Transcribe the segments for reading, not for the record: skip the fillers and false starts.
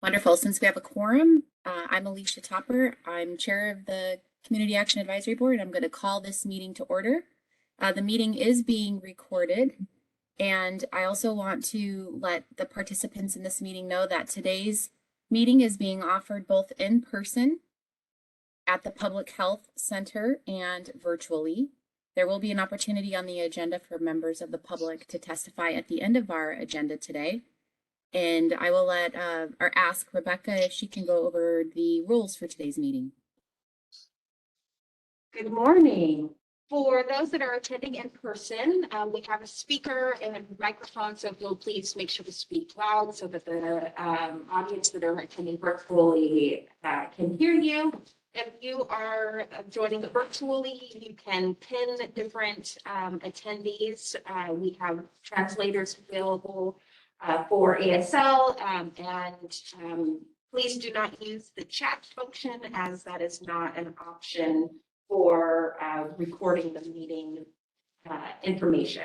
Wonderful. Since we have a quorum, I'm Alicia Topper. I'm chair of the Community Action Advisory Board. I'm going to call this meeting to order. The meeting is being recorded, and I also want to let the participants in this meeting know that today's meeting is being offered both in person at the Public Health Center and virtually. There will be an opportunity on the agenda for members of the public to testify at the end of our agenda today. And I will let or ask Rebecca if she can go over the rules for today's meeting. Good morning. For those that are attending in person, we have a speaker and a microphone, so if you'll please make sure to speak loud so that the audience that are attending virtually can hear you. If you are joining virtually, you can pin different attendees. We have translators available for ASL, and please do not use the chat function, as that is not an option for recording the meeting information.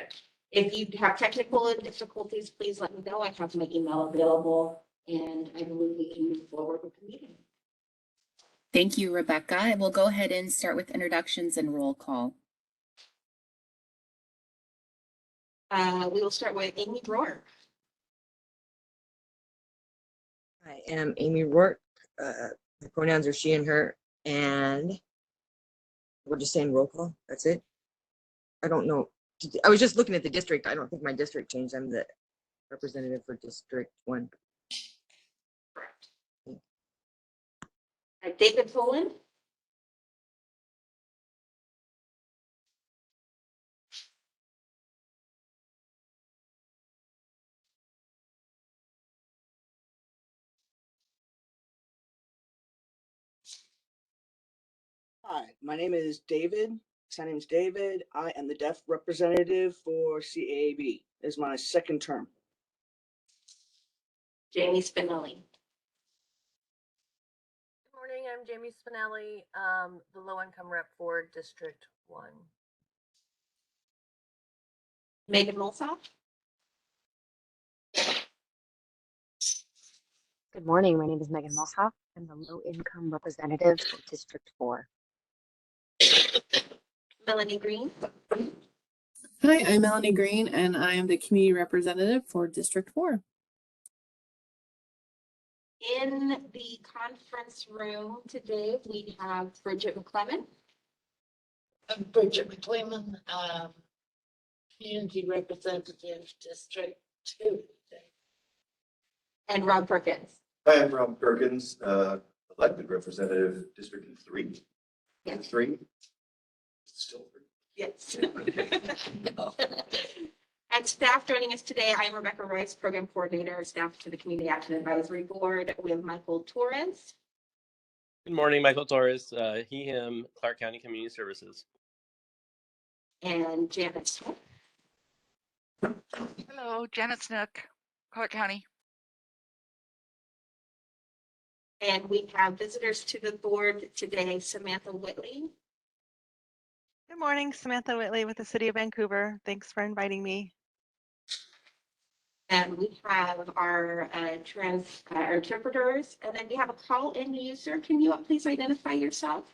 If you have technical difficulties, please let me know. I have my email available, and I believe we can move forward with the meeting. Thank you, Rebecca. And we'll go ahead and start with introductions and roll call. We will start with Amy Rourke. I am Amy Rourke. The pronouns are she and her, and we're just saying roll call. That's it. I don't know. I was just looking at the district. I don't think my district changed. I'm the representative for District 1. Correct. David Poland. Hi, my name is David. My name is David. I am the deaf representative for CAAB. This is my second term. Jamie Spinelli. Good morning, I'm Jamie Spinelli, the low-income rep for District 1. Megan Mulsoff. Good morning. My name is Megan Moshoff. I'm the low-income representative for District 4. Melanie Green. Hi, I'm Melanie Green, and I am the community representative for District 4. In the conference room today, we have Bridget McClellan. I'm Bridget McClellan, community representative, District 2. And Rob Perkins. Hi, I'm Rob Perkins, elected representative, District 3. Yeah. 3? Still 3. Yes. And staff joining us today, I am Rebecca Rice, program coordinator, staff to the Community Action Advisory Board. We have Michael Torres. Good morning, Michael Torres, he, him, Clark County Community Services. And Janet Smith. Hello, Janet Snook, Clark County. And we have visitors to the board today, Samantha Whitley. Good morning, Samantha Whitley with the City of Vancouver. Thanks for inviting me. And we have our interpreters, and then we have a call-in user. Can you please identify yourself?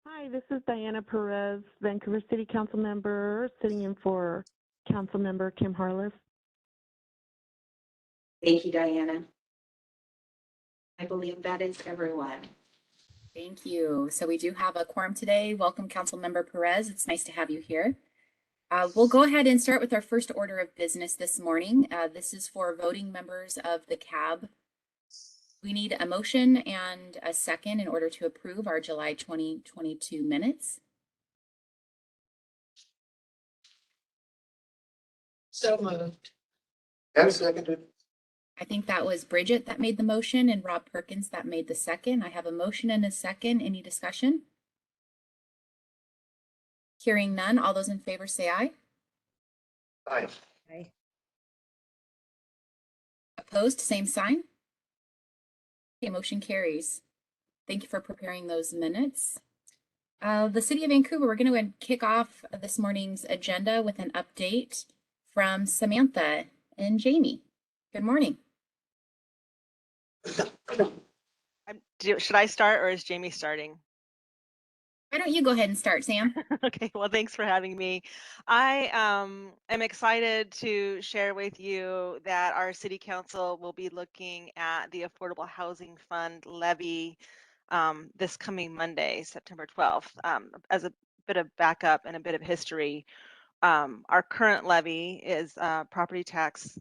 Hi, this is Diana Perez, Vancouver City Council member, sitting in for Council member Kim Harless. Thank you, Diana. I believe that is everyone. Thank you. So we do have a quorum today. Welcome, Councilmember Perez. It's nice to have you here. We'll go ahead and start with our first order of business this morning. This is for voting members of the CAAB. We need a motion and a second in order to approve our July 2022 minutes. So moved. And seconded. I think that was Bridget that made the motion and Rob Perkins that made the second. I have a motion and a second. Any discussion? Hearing none, all those in favor say aye. Aye. Aye. Opposed, same sign. Okay, motion carries. Thank you for preparing those minutes. The City of Vancouver, we're going to kick off this morning's agenda with an update from Samantha and Jamie. Good morning. Should I start or is Jamie starting? Why don't you go ahead and start, Sam? Okay, well, thanks for having me. I am excited to share with you that our city council will be looking at the Affordable Housing Fund levy this coming Monday, September 12th. As a bit of backup and a bit of history, our current levy is property tax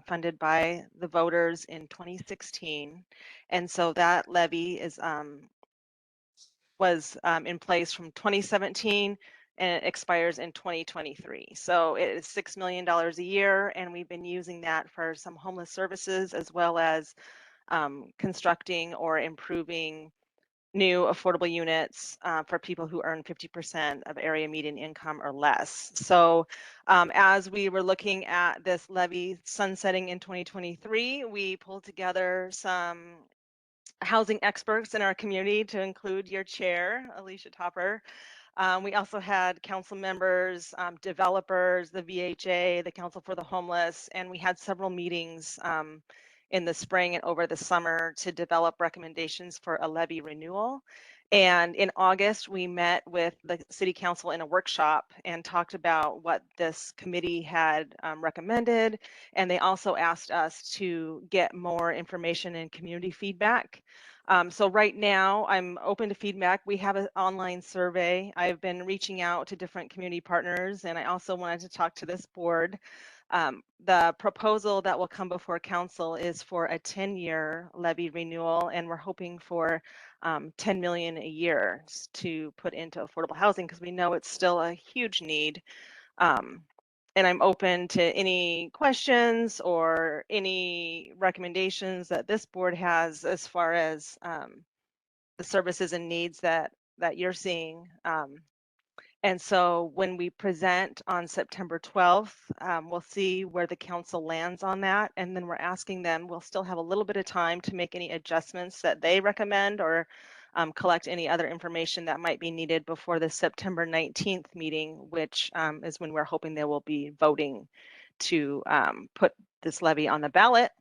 funded by the voters in 2016. And so that levy was in place from 2017 and it expires in 2023. So it is $6 million a year, and we've been using that for some homeless services as well as constructing or improving new affordable units for people who earn 50% of area median income or less. So as we were looking at this levy sunsetting in 2023, we pulled together some housing experts in our community, to include your chair, Alicia Topper. We also had council members, developers, the VHA, the Council for the Homeless, and we had several meetings in the spring and over the summer to develop recommendations for a levy renewal. And in August, we met with the city council in a workshop and talked about what this committee had recommended. And they also asked us to get more information and community feedback. So right now I'm open to feedback. We have an online survey. I've been reaching out to different community partners, and I also wanted to talk to this board. The proposal that will come before council is for a 10-year levy renewal, and we're hoping for 10 million a year to put into affordable housing, because we know it's still a huge need. And I'm open to any questions or any recommendations that this board has as far as the services and needs that you're seeing. And so when we present on September 12th, we'll see where the council lands on that. And then we're asking them, we'll still have a little bit of time to make any adjustments that they recommend, or collect any other information that might be needed before the September 19th meeting, which is when we're hoping they will be voting to put this levy on the ballot.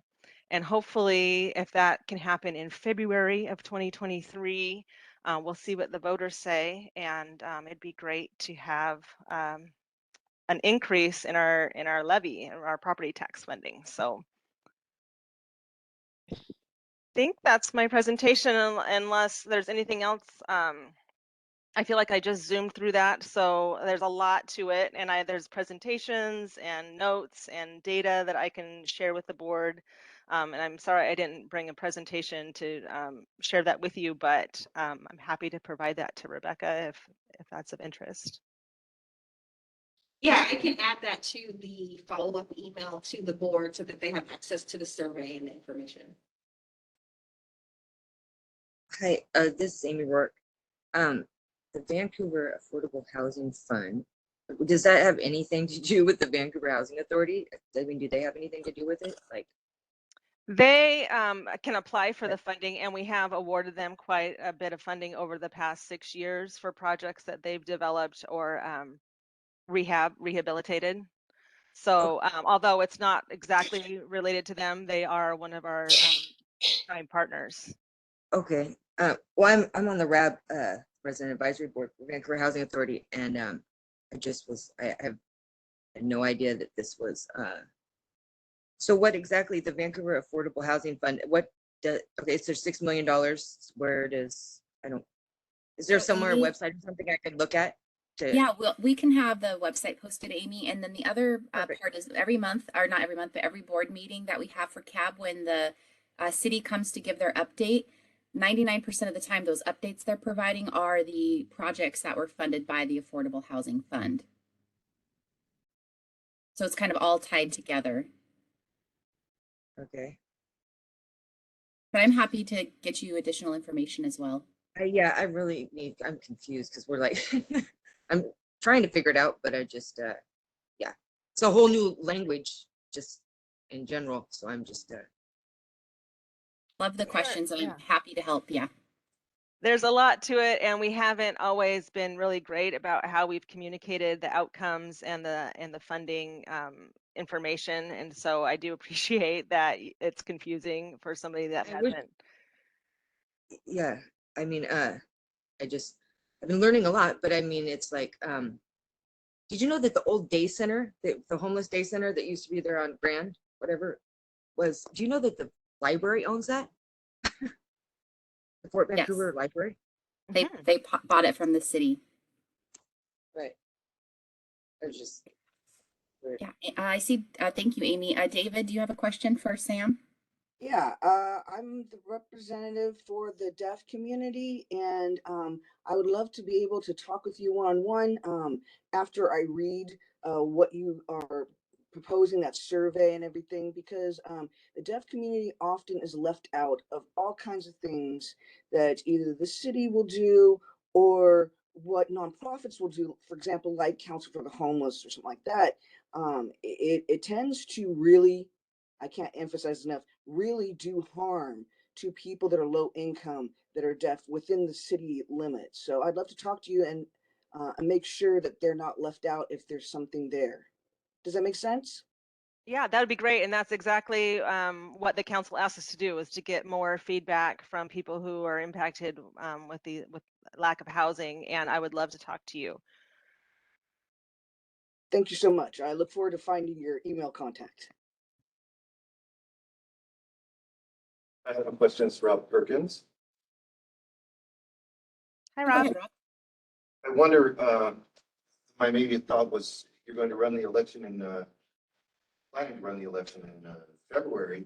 And hopefully, if that can happen in February of 2023, we'll see what the voters say, and it'd be great to have an increase in our levy and our property tax funding. So I think that's my presentation, unless there's anything else. I feel like I just zoomed through that, so there's a lot to it, and there's presentations and notes and data that I can share with the board. And I'm sorry I didn't bring a presentation to share that with you, but I'm happy to provide that to Rebecca if that's of interest. Yeah, I can add that to the follow-up email to the board so that they have access to the survey and the information. Hi, this is Amy Rourke. The Vancouver Affordable Housing Fund, does that have anything to do with the Vancouver Housing Authority? I mean, do they have anything to do with it? Like, they can apply for the funding, and we have awarded them quite a bit of funding over the past 6 years for projects that they've developed or rehabilitated. So although it's not exactly related to them, they are one of our prime partners. okay. Well, I'm on the RAB Resident Advisory Board for Vancouver Housing Authority, and I have no idea that this was. So what exactly the Vancouver Affordable Housing Fund? Okay, so there's $6 million. Where it is? Is there somewhere a website or something I could look at? Yeah, we can have the website posted, Amy. And then the other part is every month, or not every month, but every board meeting that we have for CAAB, when the city comes to give their update, 99% of the time, those updates they're providing are the projects that were funded by the Affordable Housing Fund. So it's kind of all tied together. Okay. But I'm happy to get you additional information as well. Yeah, I'm confused because we're like, I'm trying to figure it out, but yeah, it's a whole new language just in general. So I'm just, love the questions. I'm happy to help. Yeah. There's a lot to it, and we haven't always been really great about how we've communicated the outcomes and the funding information. And so I do appreciate that it's confusing for somebody that I would- hasn't. Yeah, I mean, I've been learning a lot, but I mean, it's like, did you know that the old day center, the homeless day center that used to be there on Grand, whatever, do you know that the library owns that? The Fort Yes. Vancouver Library? They bought it from the city. Right. I was just. Weird. Yeah, I see. Thank you, Amy. David, do you have a question for Sam? Yeah, I'm the representative for the deaf community, and I would love to be able to talk with you one-on-one after I read what you are proposing, that survey and everything, because the deaf community often is left out of all kinds of things that either the city will do or what nonprofits will do, for example, like Council for the Homeless or something like that. It tends to really, I can't emphasize enough, really do harm to people that are low income, that are deaf within the city limits. So I'd love to talk to you and make sure that they're not left out if there's something there. Does that make sense? Yeah, that would be great. And that's exactly what the council asked us to do, is to get more feedback from people who are impacted with lack of housing. And I would love to talk to you. Thank you so much. I look forward to finding your email contact. I have a question, Rob Perkins. Hi, Go Rob. ahead, Rob. I wonder, my immediate thought was you're going to run the election planning to run the election in February.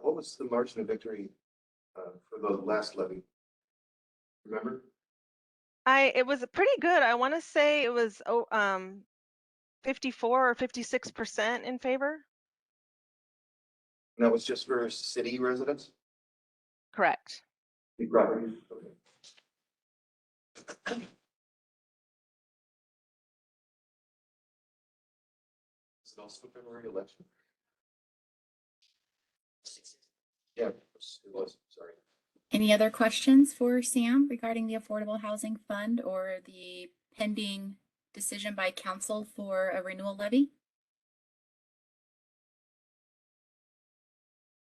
What was the margin of victory for the last levy? Remember? It was pretty good. I want to say it was 54 or 56% in favor. And that was just for city residents? Correct. The properties? Okay. Is it also February election? Yeah, it was, sorry. Any other questions for Sam regarding the Affordable Housing Fund or the pending decision by council for a renewal levy?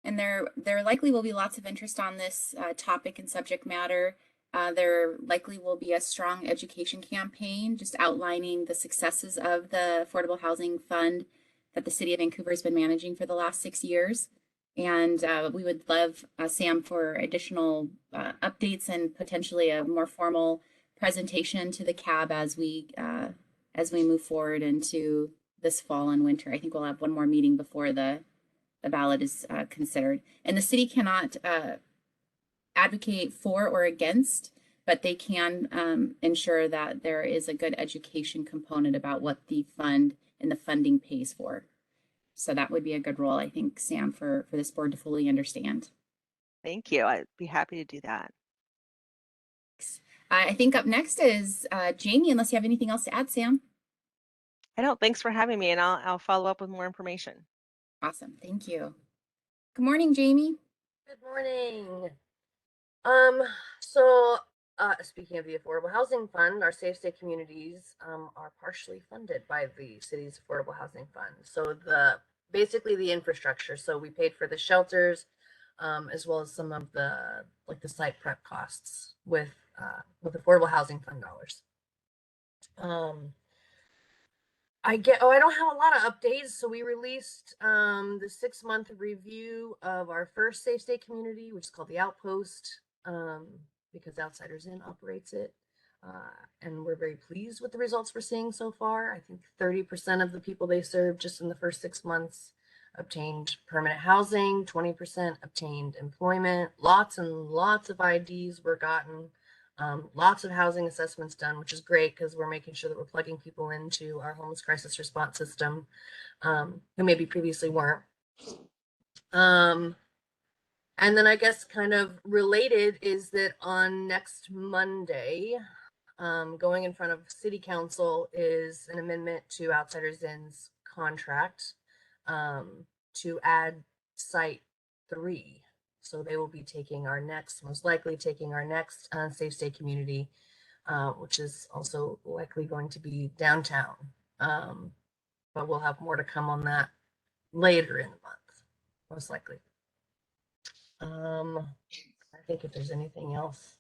And there likely will be lots of interest on this topic and subject matter. There likely will be a strong education campaign just outlining the successes of the Affordable Housing Fund that the City of Vancouver has been managing for the last 6 years. And we would love, Sam, for additional updates and potentially a more formal presentation to the CAAB as we move forward into this fall and winter. I think we'll have one more meeting before the ballot is considered. And the city cannot advocate for or against, but they can ensure that there is a good education component about what the fund and the funding pays for. So that would be a good role, I think, Sam, for this board to fully understand. Thank you. I'd be happy to do that. I think up next is Jamie, unless you have anything else to add, Sam. I don't. Thanks for having me, and I'll follow up with more information. Awesome. Thank you. Good morning, Jamie. Good morning. Speaking of the Affordable Housing Fund, our Safe State communities are partially funded by the city's Affordable Housing Fund. So basically the infrastructure. So we paid for the shelters, as well as some of the site prep costs with Affordable Housing Fund dollars. I don't have a lot of updates. So we released the 6-month review of our first Safe State community, which is called the Outpost, because Outsiders Inn operates it. And we're very pleased with the results we're seeing so far. I think 30% of the people they served just in the first 6 months obtained permanent housing, 20% obtained employment, lots and lots of IDs were gotten. Lots of housing assessments done, which is great because we're making sure that we're plugging people into our homeless crisis response system who maybe previously weren't. And then I guess kind of related is that on next Monday, going in front of City Council is an amendment to Outsiders Inn's contract to add Site 3. So they will be most likely taking our next Safe State community, which is also likely going to be downtown. but we'll have more to come on that later in the month, most likely. I think if there's anything else.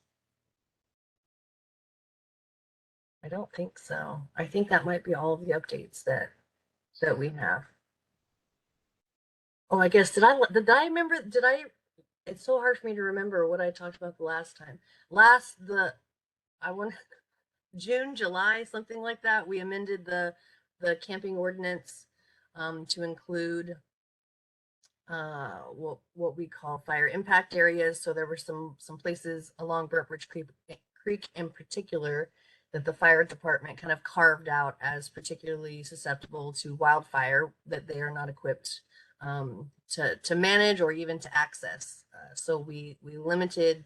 I don't think so. I think that might be all of the updates that we have. Oh, I guess did I remember? It's so hard for me to remember what I talked about the last time. I want June, July, something like that. We amended the camping ordinance to include what we call fire impact areas. So there were some places along Burntbridge Creek in particular that the fire department kind of carved out as particularly susceptible to wildfire, that they are not equipped to manage or even to access. So we limited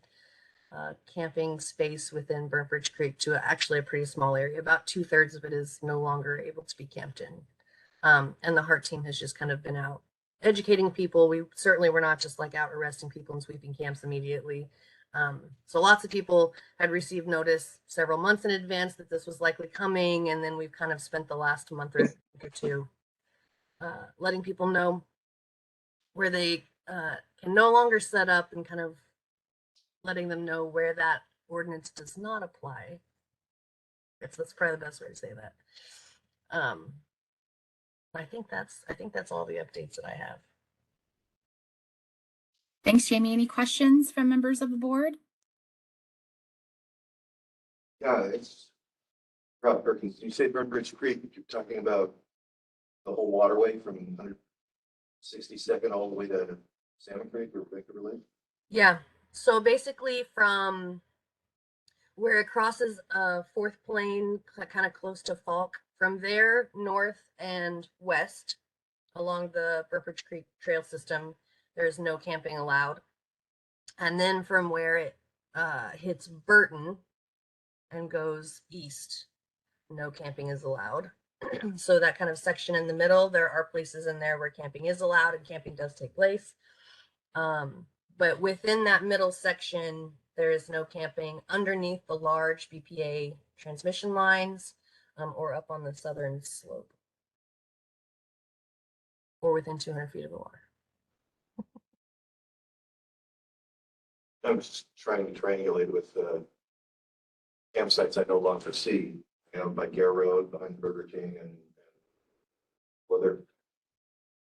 camping space within Burntbridge Creek to actually a pretty small area. About 2/3 of it is no longer able to be camped in. And the HEART team has just kind of been out educating people. We certainly were not just like out arresting people and sweeping camps immediately. So lots of people had received notice several months in advance that this was likely coming. And then we've kind of spent the last month or two letting people know where they can no longer set up, and kind of letting them know where that ordinance does not apply. That's probably the best way to say that. I think that's all the updates that I have. Thanks, Jamie. Any questions from members of the board? Yeah, it's Rob Perkins. You say Burntbridge Creek, you're talking about the whole waterway from 162nd all the way to Salmon Creek or Vancouver Lake? Yeah. So basically from where it crosses Fourth Plain, kind of close to Falk, from there north and west along the Burntbridge Creek trail system, there's no camping allowed. And then from where it hits Burton and goes east, no camping is allowed. So that kind of section in the middle, there are places in there where camping is allowed and camping does take place. But within that middle section, there is no camping underneath the large BPA transmission lines or up on the southern slope or within 200 feet of the water. I was trying to triangulate with campsites I no longer see, by Gare Road, behind Burger King, and whether.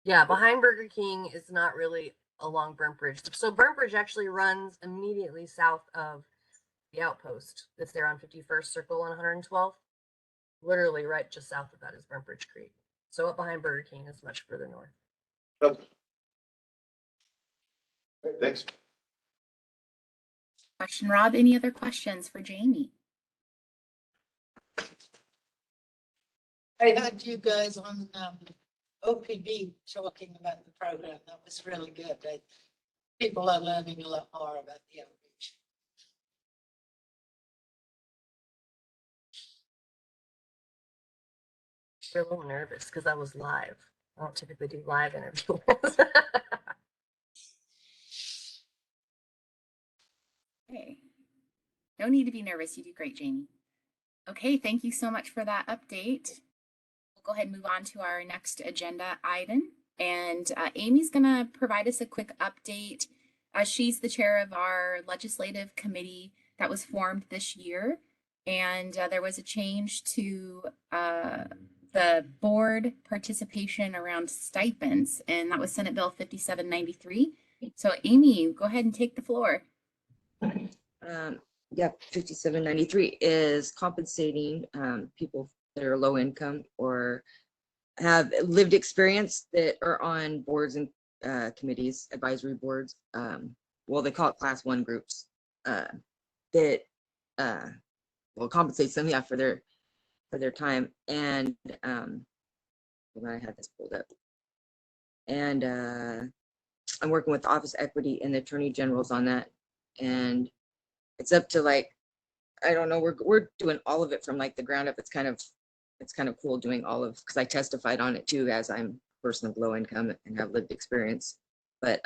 Yeah, behind Burger King is not really along Burntbridge. So Burntbridge actually runs immediately south of the outpost that's there on 51st Circle on 112th. Literally right just south of that is Burntbridge Creek. So up behind Burger King is much further north. Okay. Thanks. Question, Rob. Any other questions for Jamie? I heard you guys on OPB talking about the program. That was really good. People are learning a lot more about the outreach. I'm a little nervous because I was live. I don't typically do live interviews. Okay. No need to be nervous. You do great, Jamie. Okay, thank you so much for that update. We'll go ahead and move on to our next agenda item. And Amy's going to provide us a quick update. She's the chair of our legislative committee that was formed this year. And there was a change to the board participation around stipends, and that was Senate Bill 5793. So Amy, go ahead and take the floor. Yeah, 5793 is compensating people that are low income or have lived experience that are on boards and committees, advisory boards. Well, they call it class 1 groups that will compensate them, yeah, for their time. And I had this pulled up. And I'm working with Office Equity and the Attorney General's on that. And it's up to like, I don't know, we're doing all of it from like the ground up. It's kind of cool doing all of, because I testified on it too, as I'm a person of low income and have lived experience. But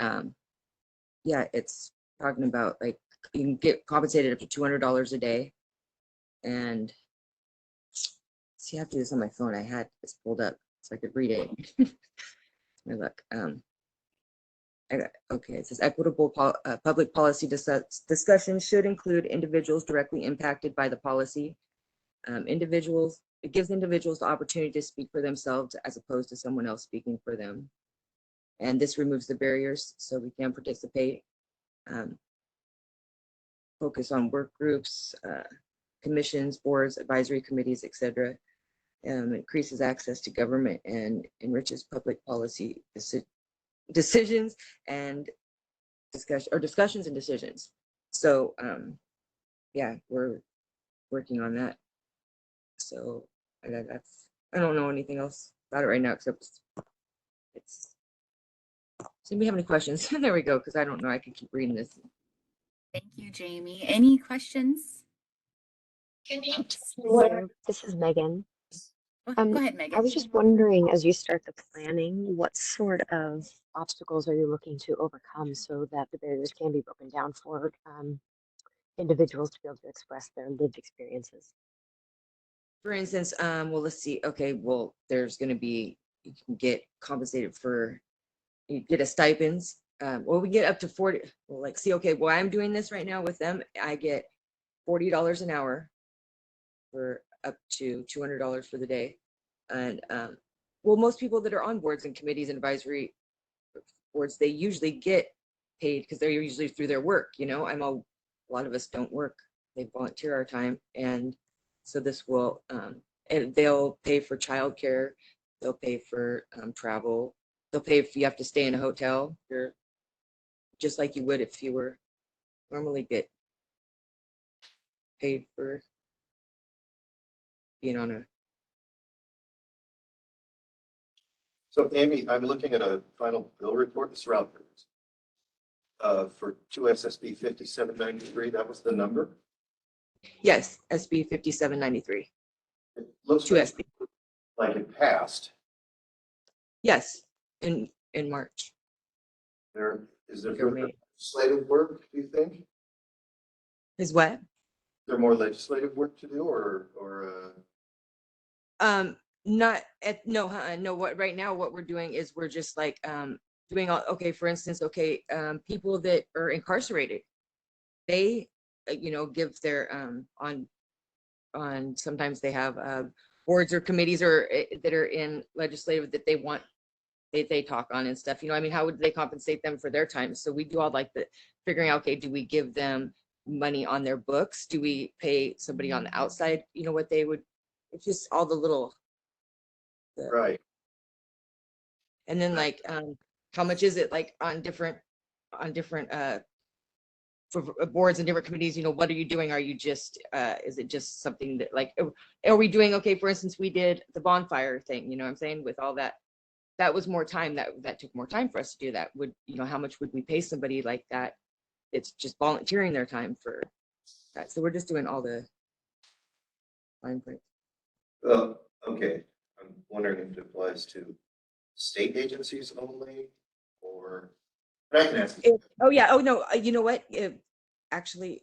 yeah, it's talking about like you can get compensated up to $200 a day. And see, I have to do this on my phone. I had this pulled up. so I could read it. Let me look. Okay, it says equitable public policy discussion should include individuals directly impacted by the policy. It gives individuals the opportunity to speak for themselves as opposed to someone else speaking for them. And this removes the barriers so we can participate. Focus on work groups, commissions, boards, advisory committees, etc. Increases access to government and enriches public policy decisions and discussions and decisions. So yeah, we're working on that. So I don't know anything else about it right now except it's. Does anybody have any questions? There we go, because I don't know. I could keep reading this. Thank you, Jamie. Any questions? Can you? Hello, this is Megan. Go ahead, I Megan. was just wondering, as you start the planning, what sort of obstacles are you looking to overcome so that the barriers can be broken down for individuals to be able to express their lived experiences? For instance, well, let's see. Okay, well, there's going to be, you can get compensated for, you get a stipends. Well, we get up to 40. Well, like, see, okay, well, I'm doing this right now with them. I get $40 an hour for up to $200 for the day. And well, most people that are on boards and committees and advisory boards, they usually get paid because they're usually through their work. You know, a lot of us don't work. They volunteer our time. And so this will, and they'll pay for childcare. They'll pay for travel. They'll pay if you have to stay in a hotel. You're just like you would if you were normally get paid for being on a. So Amy, I'm looking at a final bill report. This route for 2 SSB 5793. That was the number. Yes, SB 5793. It looks 2 SB. like it passed. Yes, in March. Is there Or further May. legislative work, do you think? Is what? Is there more legislative work to do or Not at no what right now what we're doing is we're just like doing all, okay, for instance, okay, people that are incarcerated, they give their on sometimes they have boards or committees or that are in legislative that they want they talk on and stuff. I mean, how would they compensate them for their time? So we do all like the figuring out, okay, do we give them money on their books? Do we pay somebody on the outside, what they would, it's just all the little right. And then like how much is it like on different for boards and different committees, what are you doing? Are you just is it just something that like are we doing, okay, for instance, we did the bonfire thing, what I'm saying, with all that was more time, that took more time for us to do that. Would how much would we pay somebody like that? It's just volunteering their time for that. So we're just doing all the fine print. Well, okay. I'm wondering if it applies to state agencies only or I can ask. Oh yeah. Oh no. You know what? Actually,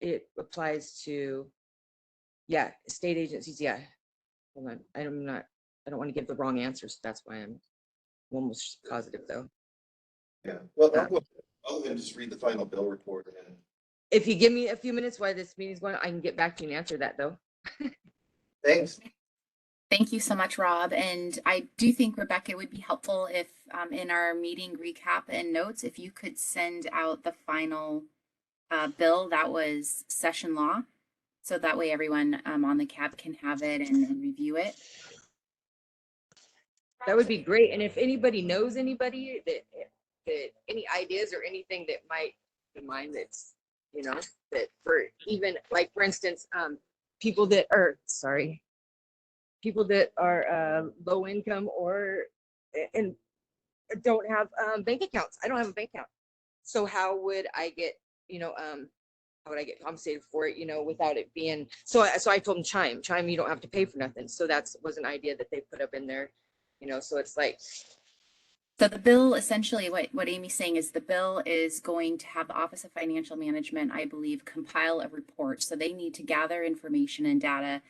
it applies to, yeah, state agencies. Yeah. Hold on. I don't want to give the wrong answers. That's why I'm almost positive though. Yeah. Well, I'll then just read the final bill report and. If you give me a few minutes while this meeting's going, I can get back to you and answer that though. Thanks. Thank you so much, Rob. And I do think, Rebecca, it would be helpful if in our meeting recap and notes, if you could send out the final bill that was session law. So that way everyone on the CAAB can have it and review it. That would be great. And if anybody knows anybody that any ideas or anything that might be mine, that's, that for even like, for instance, people that are low income or and don't have bank accounts. I don't have a bank account. So how would I get, how would I get compensated for it, without it being, so I told them Chime, you don't have to pay for nothing. So was an idea that they put up in there, so it's like. So the bill, essentially what Amy's saying is the bill is going to have the Office of Financial Management, I believe, compile a report. So they need to gather information and data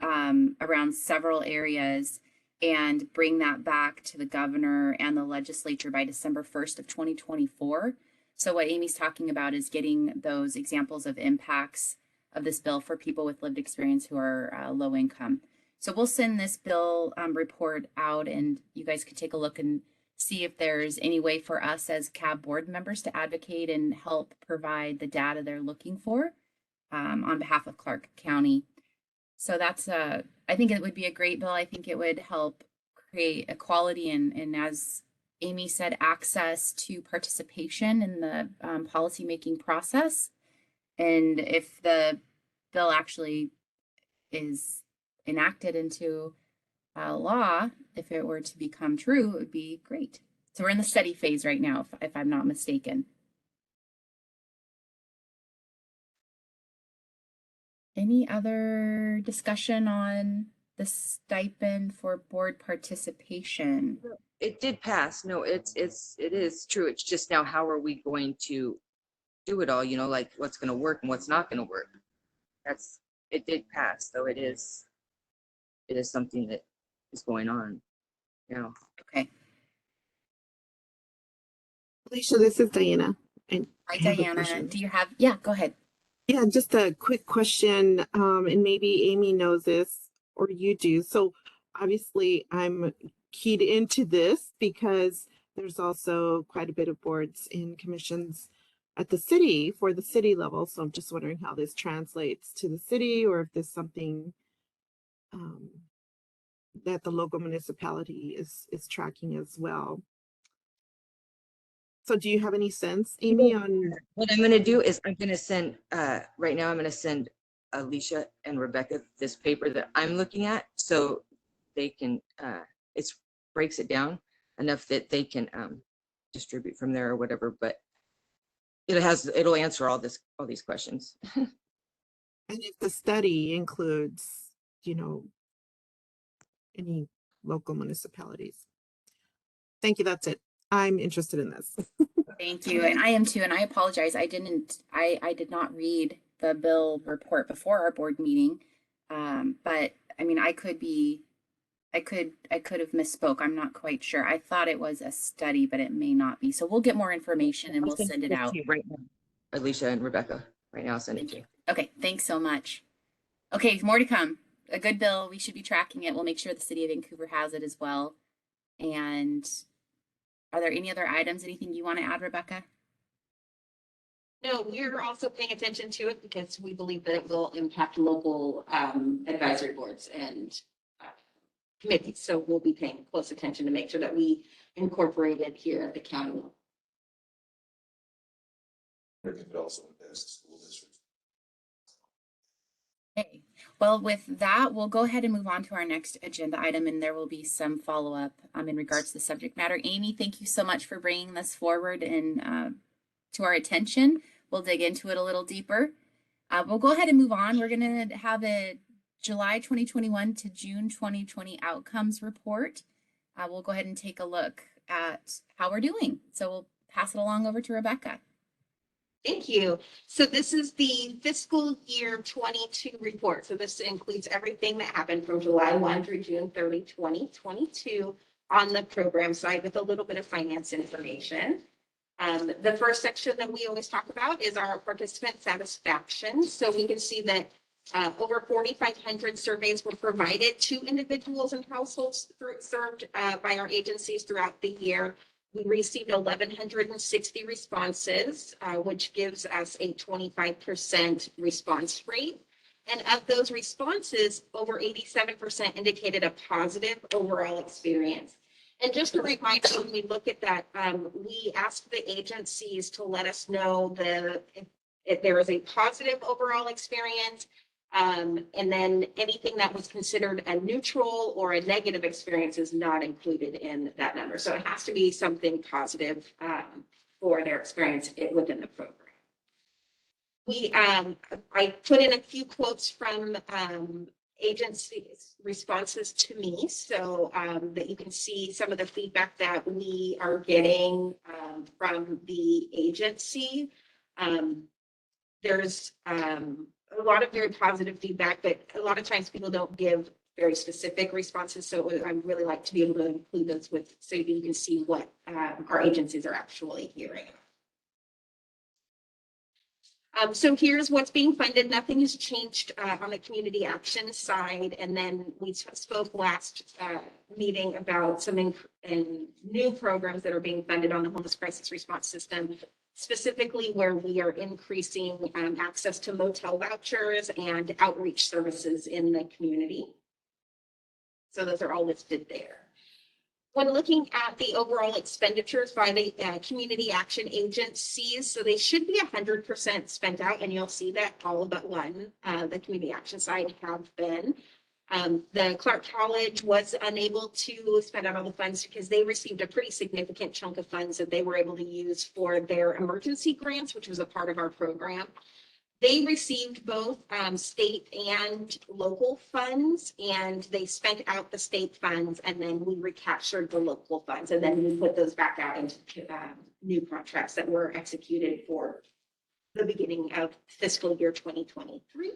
around several areas and bring that back to the governor and the legislature by December 1st of 2024. So what Amy's talking about is getting those examples of impacts of this bill for people with lived experience who are low income. So we'll send this bill report out, and you guys can take a look and see if there's any way for us as CAAB board members to advocate and help provide the data they're looking for on behalf of Clark County. So that's I think it would be a great bill. I think it would help create equality and as Amy said, access to participation in the policymaking process. And if the bill actually is enacted into law, if it were to become true, it would be great. So we're in the study phase right now, if I'm not mistaken. Any other discussion on the stipend for board participation? It did pass. No, it is true. It's just now, how are we going to do it all? You know, like what's going to work and what's not going to work. It did pass, so it is something that is going on. Yeah. Okay. Alicia, this is Diana. And Hi, I have a Diana. question. Do you have, yeah, go ahead. Yeah, just a quick question, and maybe Amy knows this or you do. So obviously I'm keyed into this because there's also quite a bit of boards and commissions at the city for the city level. So I'm just wondering how this translates to the city, or if there's something that the local municipality is tracking as well. So do you have any sense, Amy, on What I'm going to do is I'm going to send, right now I'm going to send Alicia and Rebecca this paper that I'm looking at, so they can, it breaks it down enough that they can distribute from there or whatever, but it'll answer all these questions. and if the study includes, you know, any local municipalities. Thank you. That's it. I'm interested in this. Thank you. And I am too. And I apologize. I did not read the bill report before our board meeting. But I mean, I could have misspoke. I'm not quite sure. I thought it was a study, but it may not be. So we'll get more information and we'll send it this out. to you right now, Alicia and Rebecca. Right now, I'll send it to you. Okay, thanks so much. Okay, more to come. A good bill. We should be tracking it. We'll make sure the city of Vancouver has it as well. And are there any other items? Anything you want to add, Rebecca? No, we're also paying attention to it because we believe that it will impact local advisory boards and committees. So we'll be paying close attention to make sure that we incorporate it here at the county level. It also impacts school districts. Okay. Well, with that, we'll go ahead and move on to our next agenda item, and there will be some follow-up in regards to the subject matter. Amy, thank you so much for bringing this forward and to our attention. We'll dig into it a little deeper. We'll go ahead and move on. We're going to have a July 2021 to June 2020 outcomes report. We'll go ahead and take a look at how we're doing. So we'll pass it along over to Rebecca. Thank you. So this is the fiscal year 22 report. So this includes everything that happened from July 1 through June 30, 2022 on the program side with a little bit of finance information. The first section that we always talk about is our participant satisfaction. So we can see that over 4,500 surveys were provided to individuals and households served by our agencies throughout the year. We received 1,160 responses, which gives us a 25% response rate. And of those responses, over 87% indicated a positive overall experience. And just to remind you, when we look at that, we asked the agencies to let us know if there was a positive overall experience, and then anything that was considered a neutral or a negative experience is not included in that number. So it has to be something positive for their experience within the program. I put in a few quotes from agencies' responses to me, so that you can see some of the feedback that we are getting from the agency. There's a lot of very positive feedback, but a lot of times people don't give very specific responses. So I really like to be able to include those with, so you can see what our agencies are actually hearing. So here's what's being funded. Nothing has changed on the community action side. And then we spoke last meeting about some new programs that are being funded on the homeless crisis response system, specifically where we are increasing access to motel vouchers and outreach services in the community. So those are all listed there. When looking at the overall expenditures by the community action agencies, so they should be 100% spent out, and you'll see that all but one, the community action side have been. The Clark College was unable to spend out all the funds because they received a pretty significant chunk of funds that they were able to use for their emergency grants, which was a part of our program. They received both state and local funds, and they spent out the state funds, and then we recaptured the local funds, and then we put those back out into new contracts that were executed for the beginning of fiscal year 2023.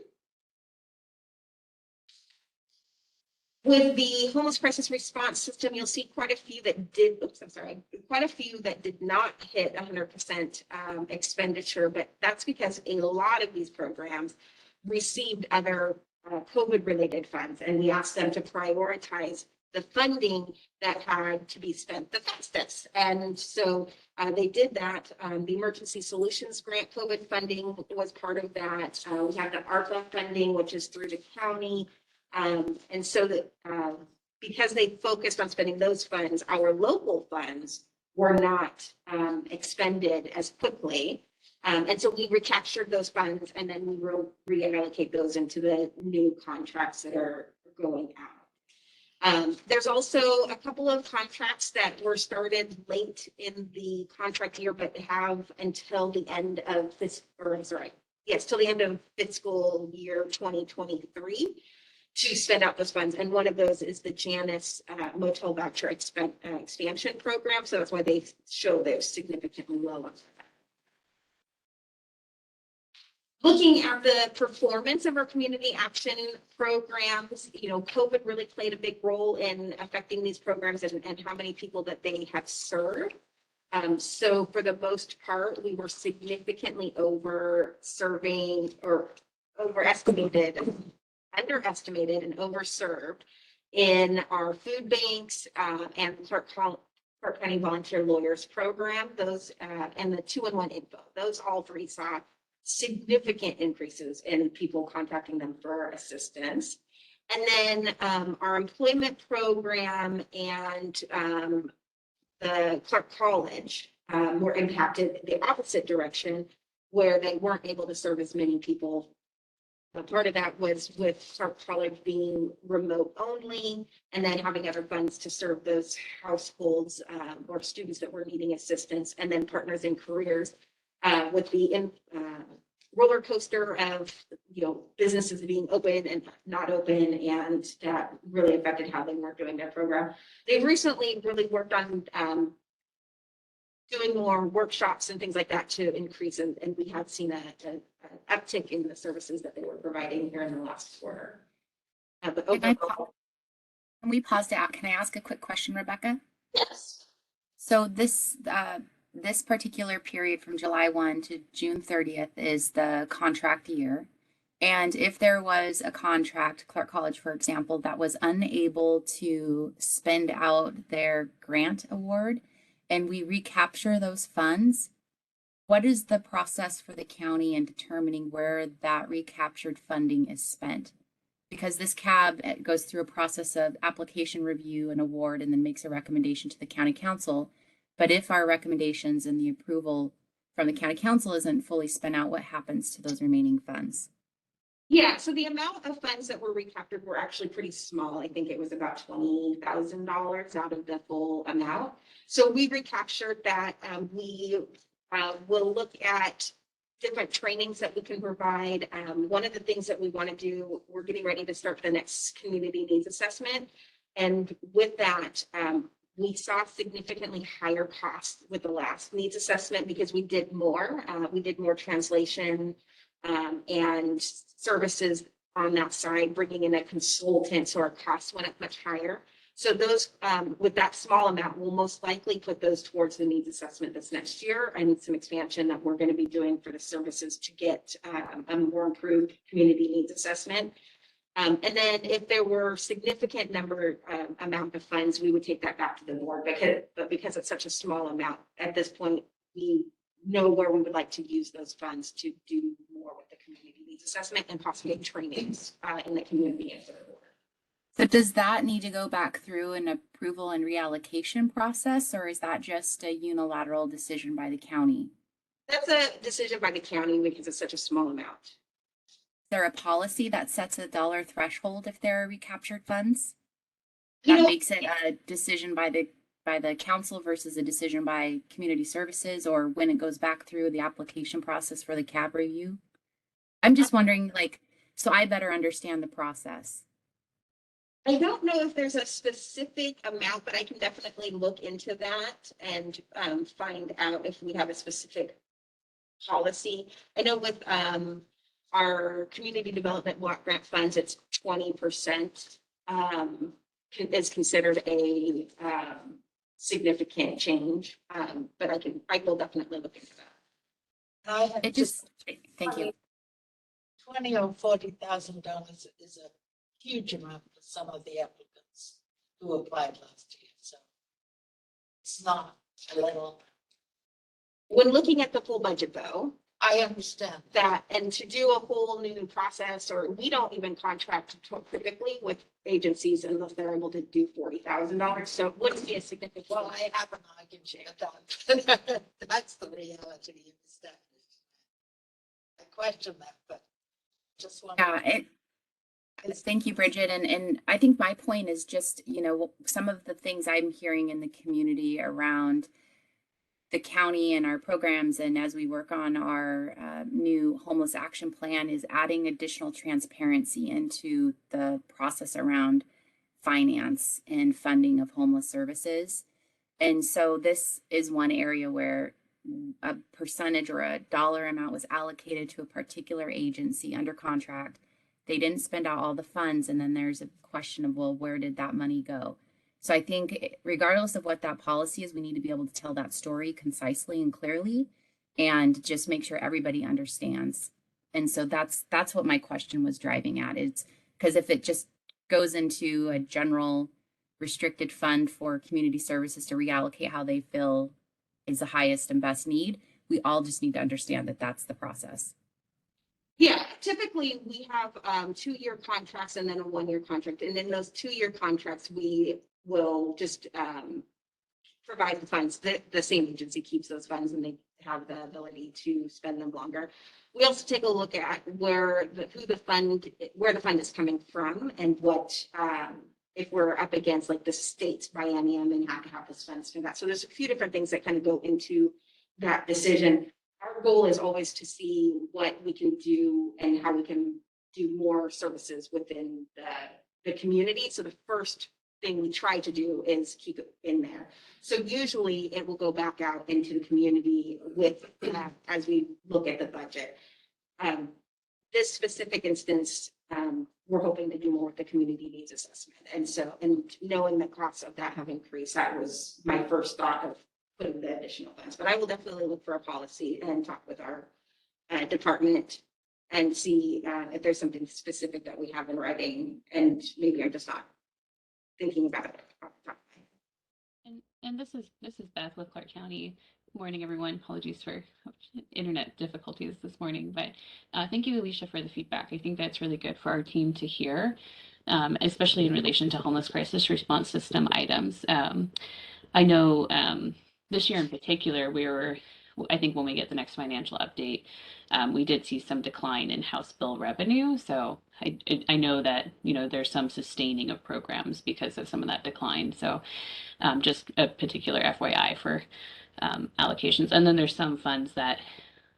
With the homeless crisis response system, you'll see quite a few that did, quite a few that did not hit 100% expenditure, but that's because a lot of these programs received other COVID-related funds, and we asked them to prioritize the funding that had to be spent the fastest. And so they did that. The Emergency Solutions Grant COVID funding was part of that. We have the ARPA funding, which is through the county. And so that because they focused on spending those funds, our local funds were not expended as quickly. And so we recaptured those funds, and then we will reallocate those into the new contracts that are going out. There's also a couple of contracts that were started late in the contract year, but have until the end of this, or sorry, yes, till the end of fiscal year 2023. To spend out those funds. And one of those is the Janus motel voucher expansion program. So that's why they show they're significantly lower. Looking at the performance of our community action programs, you know, COVID really played a big role in affecting these programs and how many people that they have served. So for the most part, we were significantly over serving or underestimated and overserved in our food banks and Clark County Volunteer Lawyers Program. Those and the 2-in-1 info. Those all three saw significant increases in people contacting them for assistance. And then our employment program and the Clark College were impacted the opposite direction, where they weren't able to serve as many people. Part of that was with Clark College being remote only, and then having other funds to serve those households or students that were needing assistance, and then Partners in Careers with the roller coaster of, you know, businesses being open and not open, and that really affected how they were doing their program. They've recently really worked on doing more workshops and things like that to increase, and we have seen an uptick in the services that they were providing here in the last quarter. But overall, Can we pause to ask? Can I ask a quick question, Rebecca? yes. So this particular period from July 1 to June 30th is the contract year. And if there was a contract, Clark College, for example, that was unable to spend out their grant award, and we recapture those funds, what is the process for the county in determining where that recaptured funding is spent? Because this CAAB goes through a process of application review and award, and then makes a recommendation to the county council. But if our recommendations and the approval from the county council isn't fully spent out, what happens to those remaining funds? Yeah, so the amount of funds that were recaptured were actually pretty small. I think it was about $20,000 out of the full amount. So we recaptured that. We will look at different trainings that we can provide. One of the things that we want to do, we're getting ready to start the next community needs assessment. And with that, we saw significantly higher costs with the last needs assessment because we did more. We did more translation. and services on that side, bringing in a consultant, so our costs went up much higher. So those, with that small amount, we'll most likely put those towards the needs assessment this next year. I need some expansion that we're going to be doing for the services to get a more improved community needs assessment. And then if there were significant amount of funds, we would take that back to the board. But because it's such a small amount at this point, we know where we would like to use those funds to do more with the community needs assessment and possibly trainings in the community and for the board. So does that need to go back through an approval and reallocation process, or is that just a unilateral decision by the county? That's a decision by the county because it's such a small amount. Is there a policy that sets a dollar threshold if there are recaptured funds? You That know, makes it a decision by the council versus a decision by community services, or when it goes back through the application process for the CAAB review? I'm just wondering, like, so I better understand the process. I don't know if there's a specific amount, but I can definitely look into that and find out if we have a specific policy. I know with our community development block grant funds, it's 20% is considered a significant change. But I will definitely look into that. I have It just, thank you. $20,000 or $40,000 is a huge amount for some of the applicants who applied last year. So it's not a little. When looking at the full budget, though, I understand that, and to do a whole new process, or we don't even contract typically with agencies unless they're able to do $40,000. So it wouldn't be a significant. Well, I have an argument with that. That's the reality of the stuff. I question that, but just want. Yeah, thank you, Bridget. And I think my point is just, some of the things I'm hearing in the community around the county and our programs, and as we work on our new homeless action plan, is adding additional transparency into the process around finance and funding of homeless services. And so this is one area where a percentage or a dollar amount was allocated to a particular agency under contract. They didn't spend out all the funds, and then there's a question of, well, where did that money go? So I think regardless of what that policy is, we need to be able to tell that story concisely and clearly, and just make sure everybody understands. And so that's what my question was driving at. It's because if it just goes into a general restricted fund for community services to reallocate how they feel is the highest and best need, we all just need to understand that that's the process. Yeah, typically we have 2-year contracts and then a 1-year contract. And in those 2-year contracts, we will just provide the funds. The same agency keeps those funds and they have the ability to spend them longer. We also take a look at where the fund is coming from, and what if we're up against like the state's biennium and have to have this funds for that. So there's a few different things that kind of go into that decision. Our goal is always to see what we can do and how we can do more services within the community. So the first thing we try to do is keep it in there. So usually it will go back out into the community with as we look at the budget. This specific instance, we're hoping to do more with the community needs assessment. And knowing the costs of that have increased, that was my first thought of putting the additional funds. But I will definitely look for a policy and talk with our department and see if there's something specific that we have in writing, and maybe I'm just not thinking about it. And this is Beth with Clark County. Good morning, everyone. Apologies for internet difficulties this morning, but thank you, Alicia, for the feedback. I think that's really good for our team to hear, especially in relation to homeless crisis response system items. I know this year in particular, I think when we get the next financial update, we did see some decline in House bill revenue. So I know that, there's some sustaining of programs because of some of that decline. So just a particular FYI for allocations. And then there's some funds that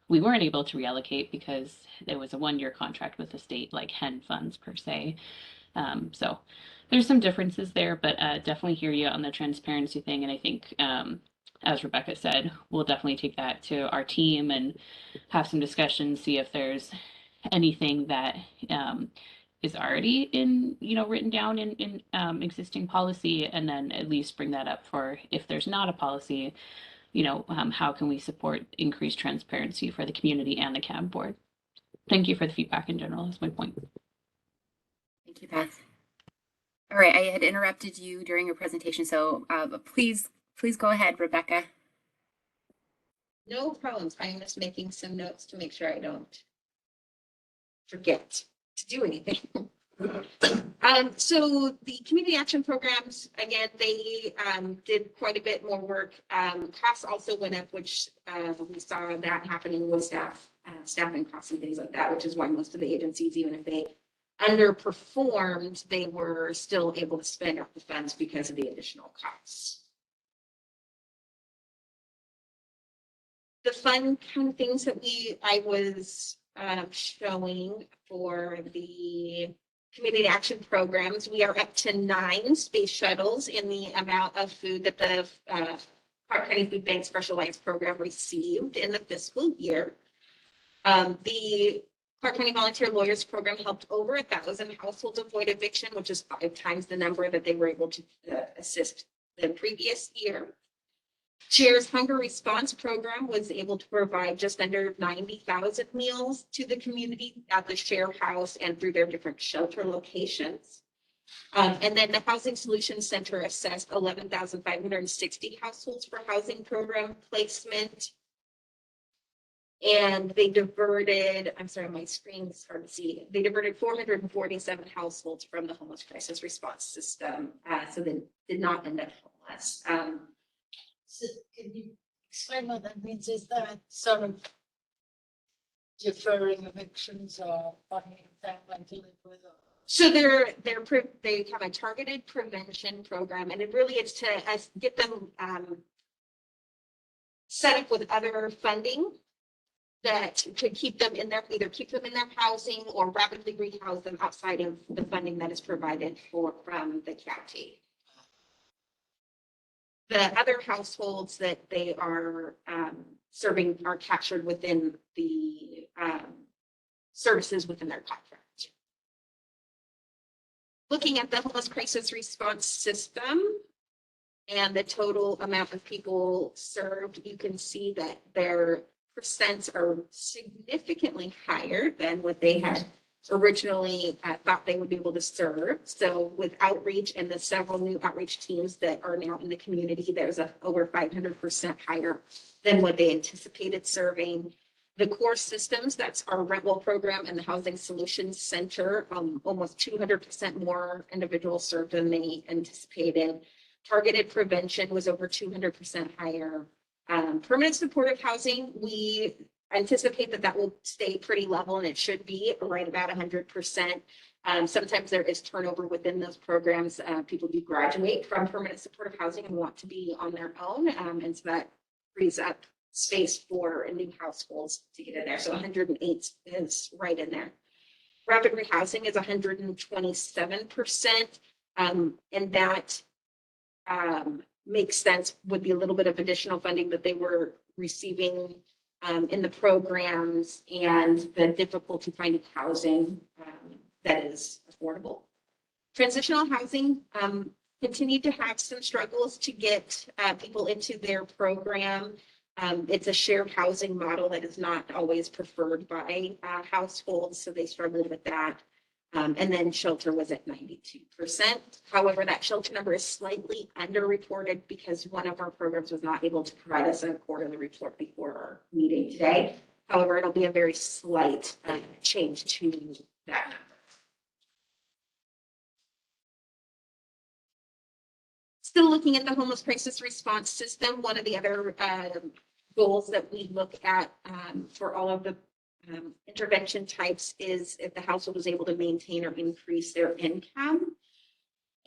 we weren't able to reallocate because there was a 1-year contract with the state, like HEN funds per se. So there's some differences there, but definitely hear you on the transparency thing. And I think as Rebecca said, we'll definitely take that to our team and have some discussions, see if there's anything that is already in, written down in existing policy, and then at least bring that up for if there's not a policy, how can we support increased transparency for the community and the CAAB board? Thank you for the feedback in general, is my point. Thank you, Beth. All right, I had interrupted you during your presentation, so please go ahead, Rebecca. No problems. I am just making some notes to make sure I don't forget to do anything. So the community action programs, again, they did quite a bit more work. Costs also went up, which we saw that happening with staffing costs and things like that, which is why most of the agencies, even if they underperformed, they were still able to spend up the funds because of the additional costs. The fun kind of things that I was showing for the community action programs, we are up to 9 space shuttles in the amount of food that the Clark County Food Bank Specialized Program received in the fiscal year. The Clark County Volunteer Lawyers Program helped over 1,000 households avoid eviction, which is 5 times the number that they were able to assist the previous year. CHAIR's Hunger Response Program was able to provide just under 90,000 meals to the community at the Share House and through their different shelter locations. And then the Housing Solutions Center assessed 11,560 households for housing program placement. And they diverted, I'm sorry, my screen's hard to see. They diverted 447 households from the homeless crisis response system. So they did not end up homeless. So can you explain what that means? Is that sort of deferring evictions or funding that like to live with? So they have a targeted prevention program, and it really is to get them set up with other funding that to keep them in their housing or rapidly rehouse them outside of the funding that is provided from the county. The other households that they are serving are captured within the services within their contract. Looking at the homeless crisis response system and the total amount of people served, you can see that their percents are significantly higher than what they had originally thought they would be able to serve. So with outreach and the several new outreach teams that are now in the community, there's over 500% higher than what they anticipated serving. The core systems, that's our rental program and the Housing Solutions Center, almost 200% more individuals served than they anticipated. Targeted prevention was over 200% higher. Permanent supportive housing, we anticipate that will stay pretty level, and it should be right about 100%. Sometimes there is turnover within those programs. People do graduate from permanent supportive housing and want to be on their own, and so that frees up space for new households to get in there. So 108 is right in there. Rapid rehousing is 127%, and that makes sense with the little bit of additional funding that they were receiving in the programs and the difficulty finding housing that is affordable. Transitional housing continued to have some struggles to get people into their program. It's a shared housing model that is not always preferred by households, so they struggled with that. And then shelter was at 92%. However, that shelter number is slightly underreported because one of our programs was not able to provide us a quarterly report before our meeting today. However, it'll be a very slight change to that number. Still looking at the homeless crisis response system, one of the other goals that we look at for all of the intervention types is if the household was able to maintain or increase their income.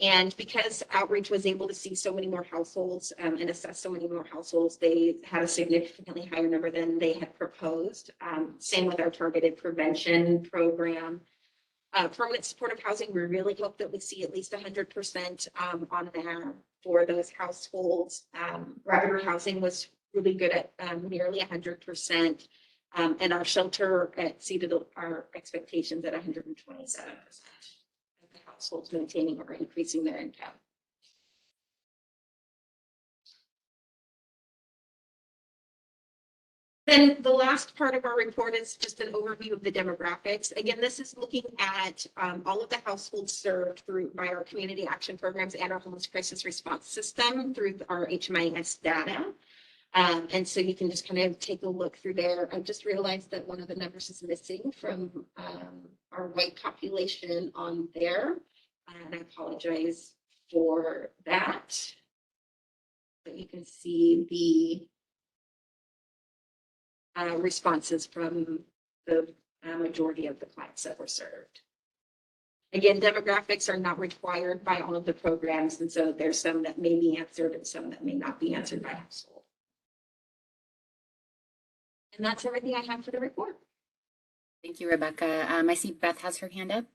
And because outreach was able to see so many more households and assess so many more households, they had a significantly higher number than they had proposed. Same with our targeted prevention program. Permanent supportive housing, we really hope that we see at least 100% on there. for those households. Regular housing was really good at nearly 100%. And our shelter exceeded our expectations at 127% of the households maintaining or increasing their income. Then the last part of our report is just an overview of the demographics. Again, this is looking at all of the households served by our community action programs and our homeless crisis response system through our HMIS data. And so you can just kind of take a look through there. I just realized that one of the numbers is missing from our white population on there. And I apologize for that. But you can see the responses from the majority of the clients that were served. Again, demographics are not required by all of the programs, and so there's some that may be answered and some that may not be answered by household. And that's everything I have for the report. Thank you, Rebecca. I see Beth has her hand up.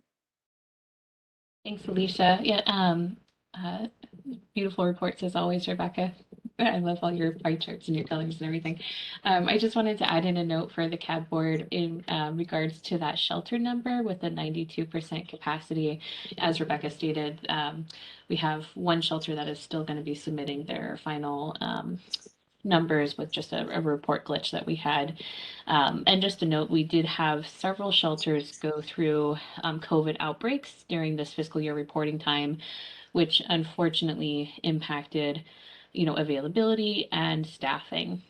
Thanks, Alicia. Yeah, beautiful reports as always, Rebecca. I love all your pie charts and your colors and everything. I just wanted to add in a note for the CAAB board in regards to that shelter number with the 92% capacity. As Rebecca stated, we have one shelter that is still going to be submitting their final numbers with just a report glitch that we had. And just a note, we did have several shelters go through COVID outbreaks during this fiscal year reporting time, which unfortunately impacted availability and staffing.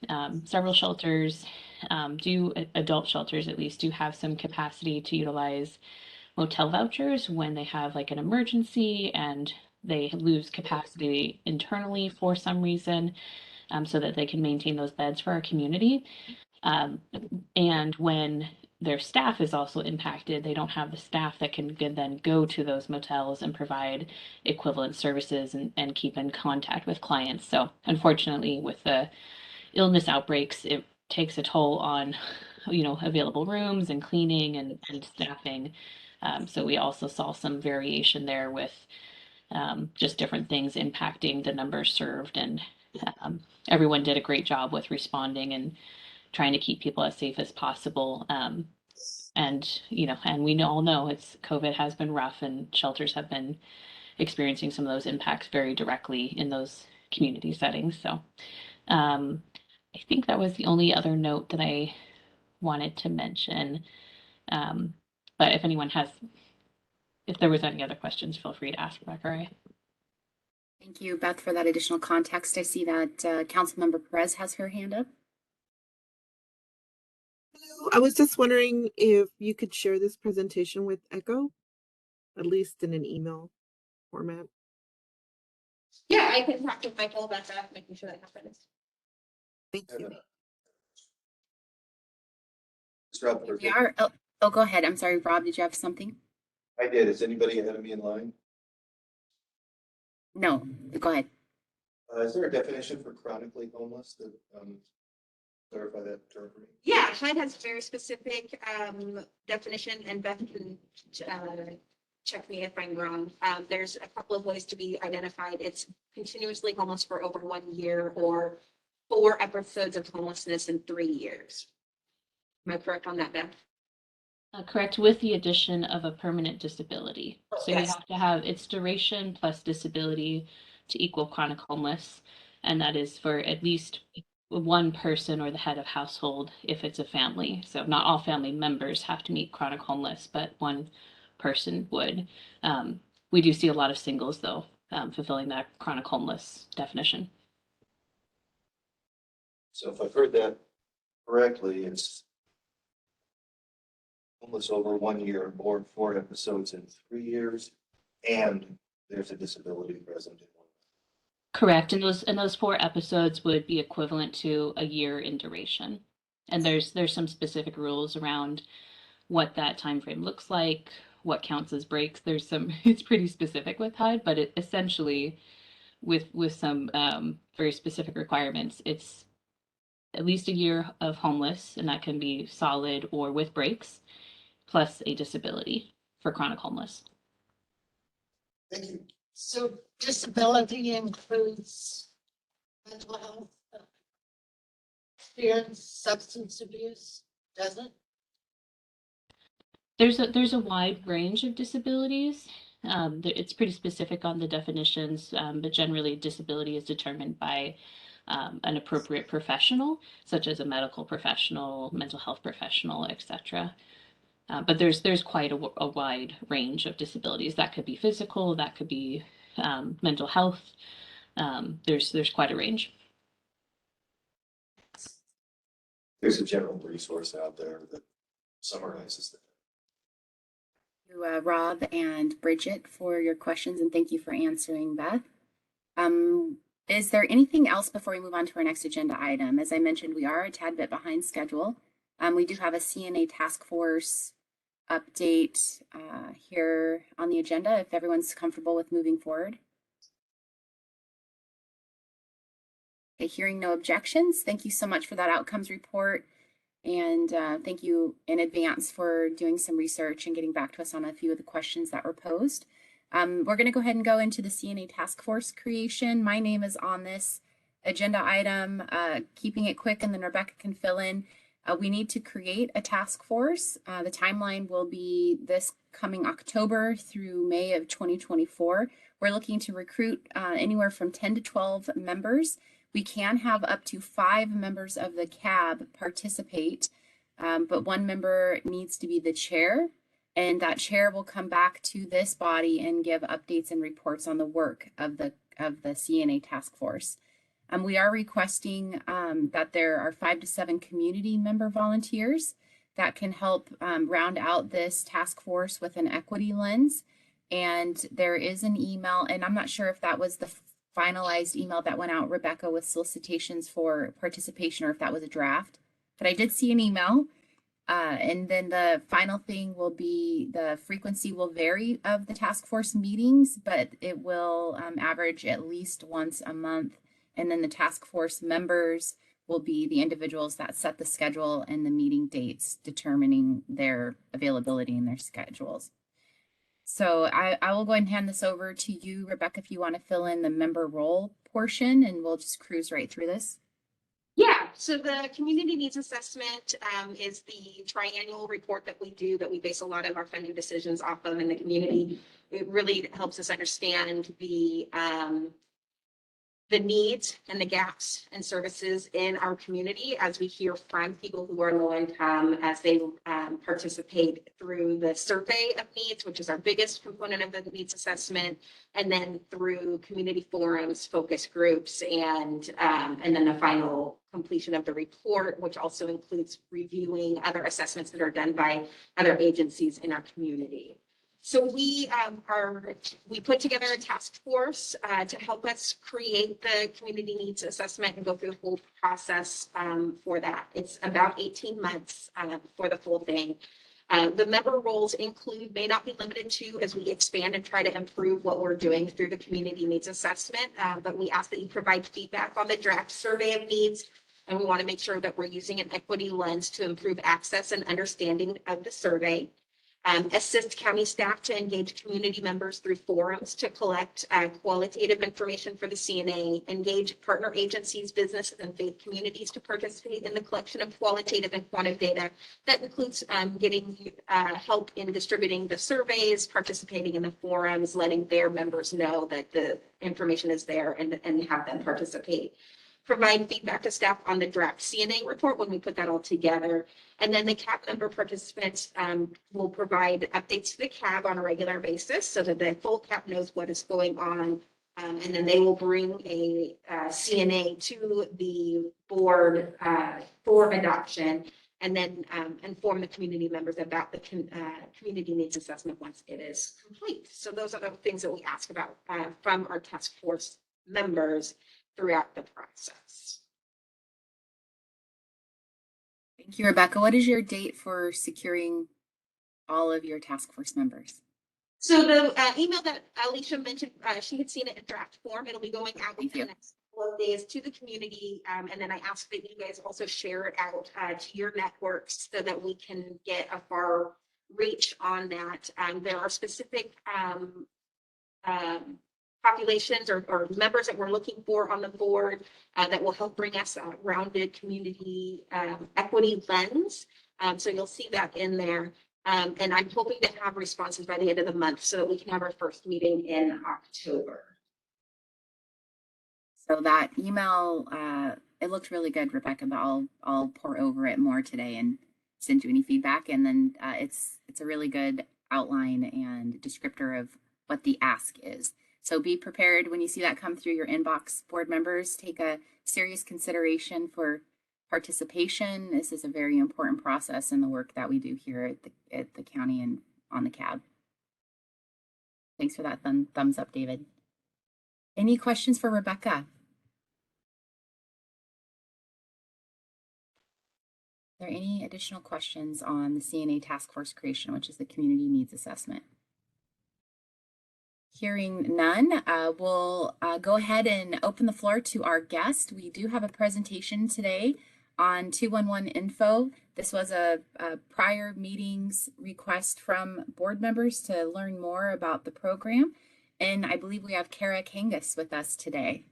Several shelters adult shelters at least, do have some capacity to utilize motel vouchers when they have like an emergency and they lose capacity internally for some reason, so that they can maintain those beds for our community. And when their staff is also impacted, they don't have the staff that can then go to those motels and provide equivalent services and keep in contact with clients. So unfortunately, with the illness outbreaks, it takes a toll on available rooms and cleaning and staffing. So we also saw some variation there with just different things impacting the numbers served, and everyone did a great job with responding and trying to keep people as safe as possible. And we all know COVID has been rough, and shelters have been experiencing some of those impacts very directly in those community settings. So I think that was the only other note that I wanted to mention. But if there was any other questions, feel free to ask Rebecca. Right? Thank you, Beth, for that additional context. I see that Councilmember Perez has her hand up. I was just wondering if you could share this presentation with Echo, at least in an email format. Yeah, I can talk with Michael about that, making sure that happens. Thank you. We are. Oh, go ahead. I'm sorry, Rob. Did you have something? I did. Is anybody ahead of me in line? No. Go ahead. Is there a definition for chronically homeless that clarify that term for me? Yeah, HUD has a very specific definition, and Beth can check me if I'm wrong. There's a couple of ways to be identified. It's continuously homeless for over 1 year, or 4 episodes of homelessness in 3 years. Am I correct on that, Beth? Correct, with the addition of a permanent disability. So you Yes. have to have its duration plus disability to equal chronic homeless. And that is for at least one person or the head of household if it's a family. So not all family members have to meet chronic homeless, but one person would. We do see a lot of singles though, fulfilling that chronic homeless definition. So if I've heard that correctly, it's homeless over 1 year or 4 episodes in 3 years, and there's a disability present in one. Correct, and those 4 episodes would be equivalent to a year in duration. And there's some specific rules around what that time frame looks like, what counts as breaks. It's pretty specific with HUD, but it essentially with some very specific requirements, it's at least a year of homeless, and that can be solid or with breaks, plus a disability for chronic homeless. Thank you. So disability includes mental health, experience, substance abuse, doesn't? There's a wide range of disabilities. It's pretty specific on the definitions, but generally disability is determined by an appropriate professional, such as a medical professional, mental health professional, etc. But there's quite a wide range of disabilities. That could be physical, that could be mental health. There's quite a range. There's a general resource out there that summarizes that. You, Rob and Bridget, for your questions, and thank you for answering, Beth. Is there anything else before we move on to our next agenda item? As I mentioned, we are a tad bit behind schedule. We do have a CNA task force update here on the agenda, if everyone's comfortable with moving forward. Okay, hearing no objections, thank you so much for that outcomes report. And thank you in advance for doing some research and getting back to us on a few of the questions that were posed. We're going to go ahead and go into the CNA task force creation. My name is on this agenda item, keeping it quick, and then Rebecca can fill in. We need to create a task force. The timeline will be this coming October through May of 2024. We're looking to recruit anywhere from 10 to 12 members. We can have up to 5 members of the CAAB participate, but 1 member needs to be the chair, and that chair will come back to this body and give updates and reports on the work of the CNA task force. We are requesting that there are 5 to 7 community member volunteers that can help round out this task force with an equity lens. And there is an email, and I'm not sure if that was the finalized email that went out, Rebecca, with solicitations for participation, or if that was a draft, but I did see an email. And then the final thing will be the frequency will vary of the task force meetings, but it will average at least once a month. And then the task force members will be the individuals that set the schedule and the meeting dates, determining their availability and their schedules. So I will go ahead and hand this over to you, Rebecca, if you want to fill in the member role portion, and we'll just cruise right through this. Yeah, so the community needs assessment is the triannual report that we do, that we base a lot of our funding decisions off of in the community. It really helps us understand the needs and the gaps and services in our community as we hear from people who are low income, as they participate through the survey of needs, which is our biggest component of the needs assessment, and then through community forums, focus groups, and then the final completion of the report, which also includes reviewing other assessments that are done by other agencies in our community. So we put together a task force to help us create the community needs assessment and go through the whole process for that. It's about 18 months for the full thing. The member roles include, may not be limited to, as we expand and try to improve what we're doing through the community needs assessment, but we ask that you provide feedback on the draft survey of needs, and we want to make sure that we're using an equity lens to improve access and understanding of the survey. Assist county staff to engage community members through forums to collect qualitative information for the CNA, engage partner agencies, businesses, and faith communities to participate in the collection of qualitative and quantitative data. That includes getting help in distributing the surveys, participating in the forums, letting their members know that the information is there, and have them participate. Provide feedback to staff on the draft CNA report when we put that all together. And then the CAAB member participants will provide updates to the CAAB on a regular basis so that the full CAAB knows what is going on. And then they will bring a CNA to the board for adoption, and then inform the community members about the community needs assessment once it is complete. So those are the things that we ask about from our task force members throughout the process. Thank you, Rebecca. What is your date for securing all of your task force members? So the email that Alicia mentioned, she had seen it in draft form. It'll be going out within the next couple of days to the community. And then I ask that you guys also share it out to your networks so that we can get a far reach on that. There are specific populations or members that we're looking for on the board that will help bring us a rounded community equity lens. So you'll see that in there. And I'm hoping to have responses by the end of the month so that we can have our first meeting in October. So that email, it looked really good, Rebecca, but I'll pour over it more today and send you any feedback. And then it's a really good outline and descriptor of what the ask is. So be prepared when you see that come through your inbox. Board members, take a serious consideration for participation. This is a very important process in the work that we do here at the county and on the CAAB. Thanks for that thumbs up, David. Any questions for Rebecca? Are there any additional questions on the CNA task force creation, which is the community needs assessment? Hearing none, we'll go ahead and open the floor to our guest. We do have a presentation today on 211 info. This was a prior meetings request from board members to learn more about the program. And I believe we have Kara Kangas with us today.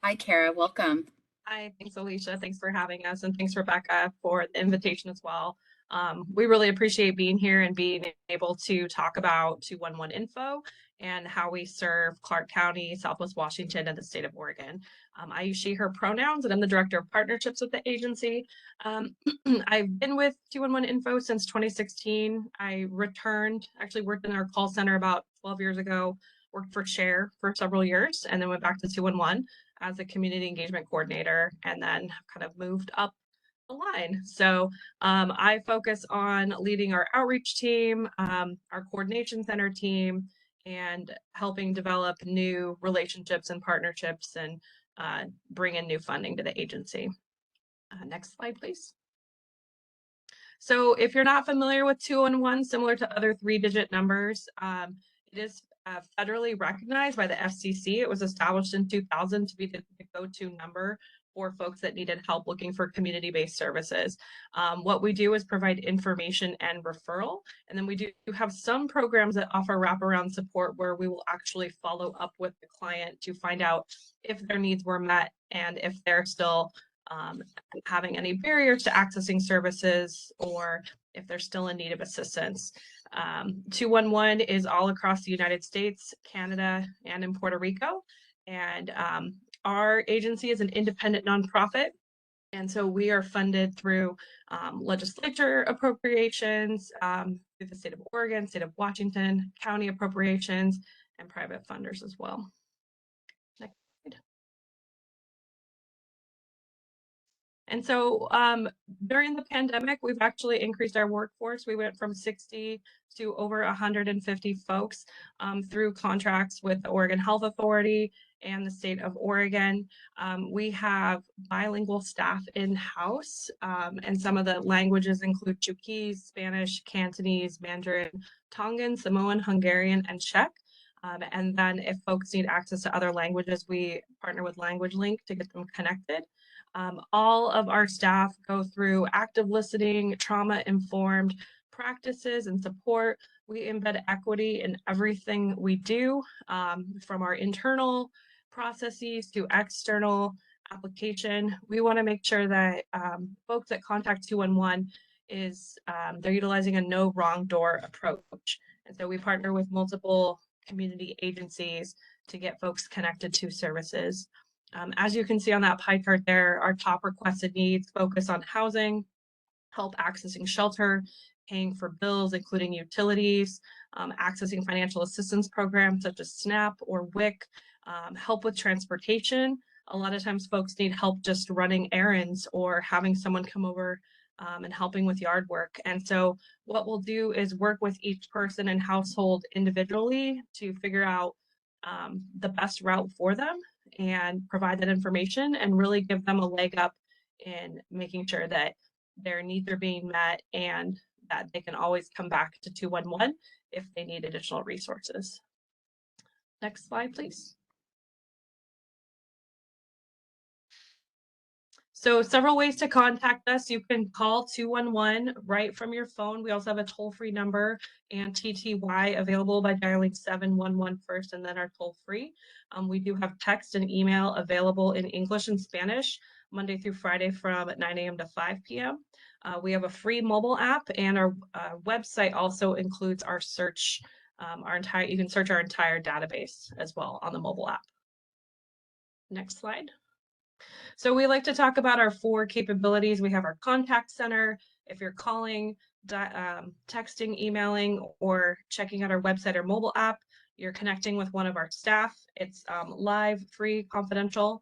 Hi, Kara, welcome. Hi, thanks Alicia. Thanks for having us, and thanks Rebecca for the invitation as well. We really appreciate being here and being able to talk about 211 info and how we serve Clark County, Southwest Washington, and the state of Oregon. I use she, her pronouns, and I'm the director of partnerships with the agency. I've been with 211 info since 2016. I actually worked in our call center about 12 years ago, worked for Share for several years, and then went back to 211 as a community engagement coordinator, and then kind of moved up the line. So I focus on leading our outreach team, our coordination center team, and helping develop new relationships and partnerships and bring in new funding to the agency. Next slide, please. So if you're not familiar with 211, similar to other 3-digit numbers, it is federally recognized by the FCC. It was established in 2000 to be the go-to number for folks that needed help looking for community-based services. What we do is provide information and referral, and then we do have some programs that offer wraparound support where we will actually follow up with the client to find out if their needs were met and if they're still having any barriers to accessing services or if they're still in need of assistance. 211 is all across the United States, Canada, and in Puerto Rico. And our agency is an independent nonprofit. And so we are funded through legislature appropriations, through the state of Oregon, state of Washington, county appropriations, and private funders as well. Next slide. And so during the pandemic, we've actually increased our workforce. We went from 60 to over 150 folks through contracts with the Oregon Health Authority and the state of Oregon. We have bilingual staff in-house, and some of the languages include Chuukese, Spanish, Cantonese, Mandarin, Tongan, Samoan, Hungarian, and Czech. And then if folks need access to other languages, we partner with Language Link to get them connected. All of our staff go through active listening, trauma-informed practices and support. We embed equity in everything we do, from our internal processes to external application. We want to make sure that folks that contact 211 is they're utilizing a no wrong door approach. And so we partner with multiple community agencies to get folks connected to services. As you can see on that pie chart there, our top requested needs focus on housing, help accessing shelter, paying for bills, including utilities, accessing financial assistance programs such as SNAP or WIC, help with transportation. A lot of times folks need help just running errands or having someone come over and helping with yard work. And so what we'll do is work with each person and household individually to figure out the best route for them and provide that information and really give them a leg up in making sure that their needs are being met and that they can always come back to 211 if they need additional resources. Next slide, please. So several ways to contact us. You can call 211 right from your phone. We also have a toll-free number and TTY available by dialing 711 first and then our toll-free. We do have text and email available in English and Spanish Monday through Friday from 9 a.m. to 5 p.m. We have a free mobile app, and our website also includes our search, you can search our entire database as well on the mobile app. Next slide. So we like to talk about our 4 capabilities. We have our contact center. If you're calling, texting, emailing, or checking out our website or mobile app, you're connecting with one of our staff. It's live, free, confidential.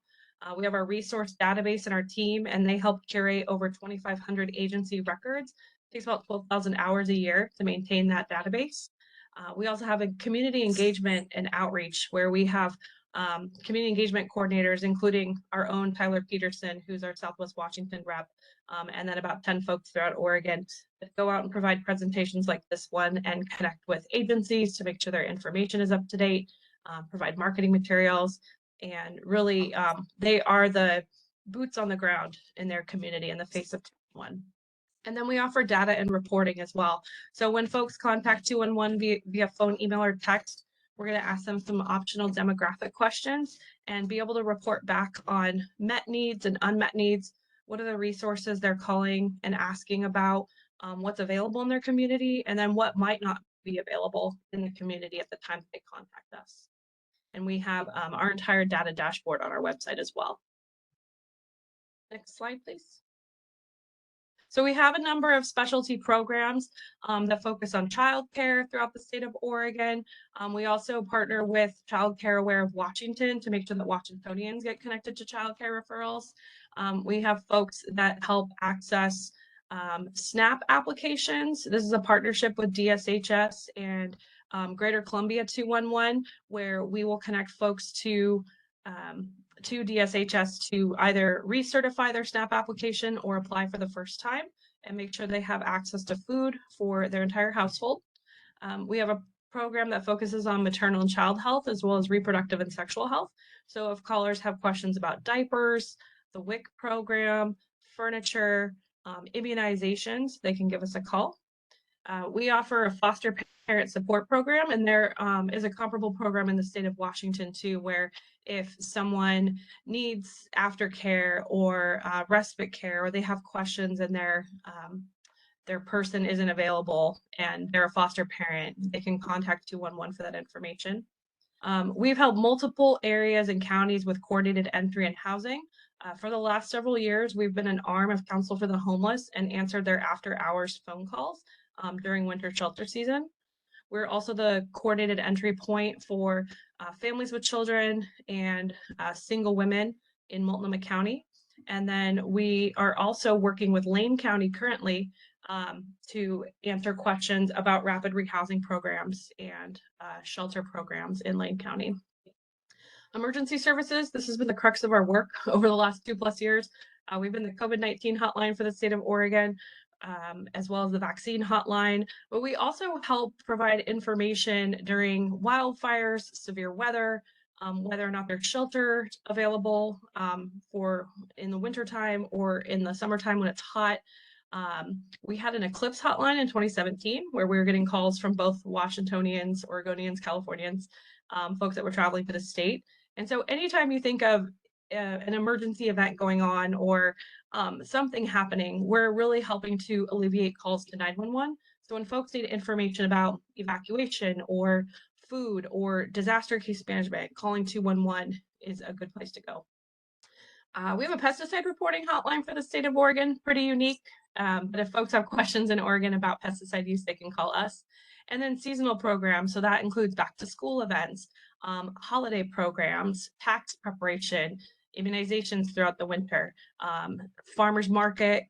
We have our resource database in our team, and they help curate over 2,500 agency records. It takes about 12,000 hours a year to maintain that database. We also have a community engagement and outreach where we have community engagement coordinators, including our own Tyler Peterson, who's our Southwest Washington rep, and then about 10 folks throughout Oregon that go out and provide presentations like this one and connect with agencies to make sure their information is up to date, provide marketing materials, and really they are the boots on the ground in their community in the face of one. And then we offer data and reporting as well. So when folks contact 211 via phone, email, or text, we're going to ask them some optional demographic questions and be able to report back on met needs and unmet needs. What are the resources they're calling and asking about, what's available in their community, and then what might not be available in the community at the time they contact us. And we have our entire data dashboard on our website as well. Next slide, please. So we have a number of specialty programs that focus on childcare throughout the state of Oregon. We also partner with Childcare Aware of Washington to make sure that Washingtonians get connected to childcare referrals. We have folks that help access SNAP applications. This is a partnership with DSHS and Greater Columbia 211, where we will connect folks to DSHS to either recertify their SNAP application or apply for the first time and make sure they have access to food for their entire household. We have a program that focuses on maternal and child health as well as reproductive and sexual health. So if callers have questions about diapers, the WIC program, furniture, immunizations, they can give us a call. We offer a foster parent support program, and there is a comparable program in the state of Washington too, where if someone needs aftercare or respite care, or they have questions and their person isn't available and they're a foster parent, they can contact 211 for that information. We've helped multiple areas and counties with coordinated entry and housing. For the last several years, we've been an arm of Council for the Homeless and answered their after-hours phone calls during winter shelter season. We're also the coordinated entry point for families with children and single women in Multnomah County. And then we are also working with Lane County currently to answer questions about rapid rehousing programs and shelter programs in Lane County. Emergency services, this has been the crux of our work over the last 2+ years. We've been the COVID-19 hotline for the state of Oregon, as well as the vaccine hotline, but we also help provide information during wildfires, severe weather, whether or not there's shelter available for in the wintertime or in the summertime when it's hot. We had an eclipse hotline in 2017 where we were getting calls from both Washingtonians, Oregonians, Californians, folks that were traveling to the state. And so anytime you think of an emergency event going on or something happening, we're really helping to alleviate calls to 911. So when folks need information about evacuation or food or disaster case management, calling 211 is a good place to go. We have a pesticide reporting hotline for the state of Oregon, pretty unique. But if folks have questions in Oregon about pesticide use, they can call us. And then seasonal programs, so that includes back to school events, holiday programs, tax preparation, immunizations throughout the winter, farmers market,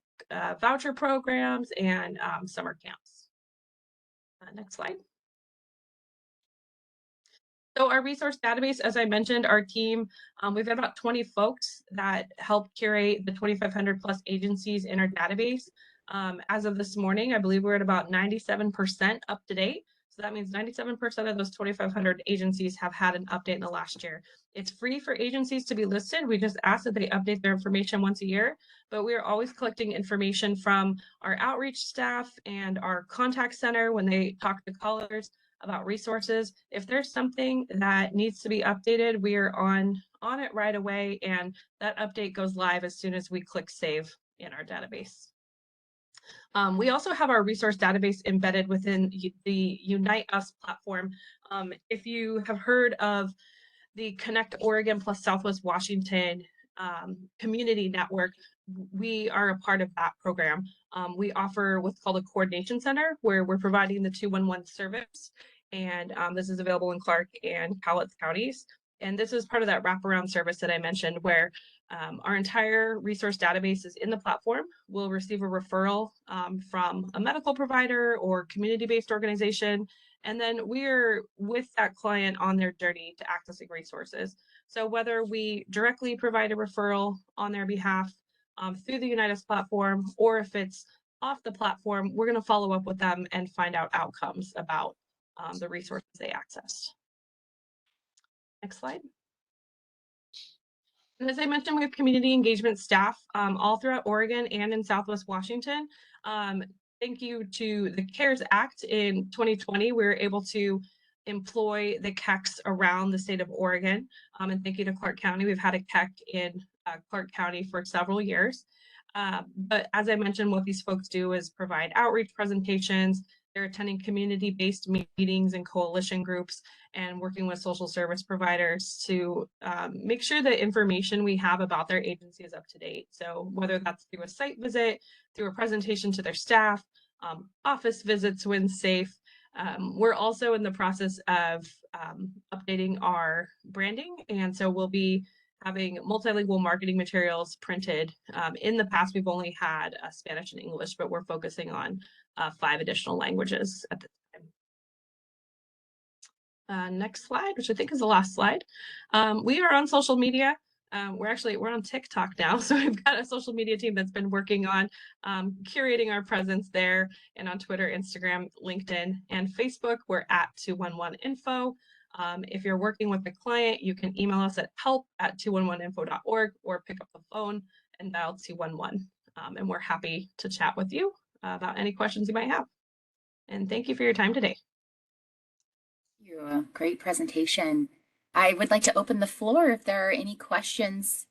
voucher programs, and summer camps. Next slide. So our resource database, as I mentioned, our team, we've got about 20 folks that help curate the 2,500+ agencies in our database. As of this morning, I believe we're at about 97% up to date. So So that means 97% of those 2,500 agencies have had an update in the last year. It's free for agencies to be listed. We just ask that they update their information once a year, but we are always collecting information from our outreach staff and our contact center when they talk to callers about resources. If there's something that needs to be updated, we are on it right away, and that update goes live as soon as we click save in our database. We also have our resource database embedded within the Unite Us platform. If you have heard of the Connect Oregon plus Southwest Washington community network, we are a part of that program. We offer what's called a coordination center, where we're providing the 211 service, and this is available in Clark and Cowlitz counties. And this is part of that wraparound service that I mentioned, where our entire resource database is in the platform. We'll receive a referral from a medical provider or community-based organization, and then we're with that client on their journey to accessing resources. So whether we directly provide a referral on their behalf through the Unite Us platform, or if it's off the platform, we're going to follow up with them and find out outcomes about the resources they accessed. Next slide. And as I mentioned, we have community engagement staff all throughout Oregon and in Southwest Washington. Thank you to the CARES Act in 2020, we were able to employ the CACs around the state of Oregon. And thank you to Clark County. We've had a CAC in Clark County for several years. But as I mentioned, what these folks do is provide outreach presentations. They're attending community-based meetings and coalition groups, and working with social service providers to make sure the information we have about their agency is up to date. So whether that's through a site visit, through a presentation to their staff, office visits when safe. We're also in the process of updating our branding, and so we'll be having multilingual marketing materials printed. In the past, we've only had Spanish and English, but we're focusing on 5 additional languages at the time. Next slide, which I think is the last slide. We are on social media. We're on TikTok now, so we've got a social media team that's been working on curating our presence there, and on Twitter, Instagram, LinkedIn, and Facebook. We're at 211info. If you're working with a client, you can email us at help@211info.org or pick up the phone and dial 211. And we're happy to chat with you about any questions you might have. And thank you for your time today. Thank you. Great presentation. I would like to open the floor if there are any questions.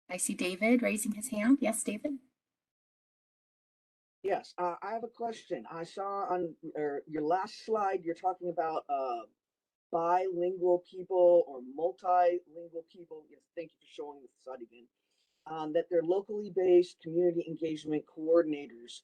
I see David raising his hand. Yes, David? Yes, I have a question. I saw on your last slide, you're talking about bilingual people or multilingual people. Yes, thank you for showing the slide again. That they're locally based community engagement coordinators,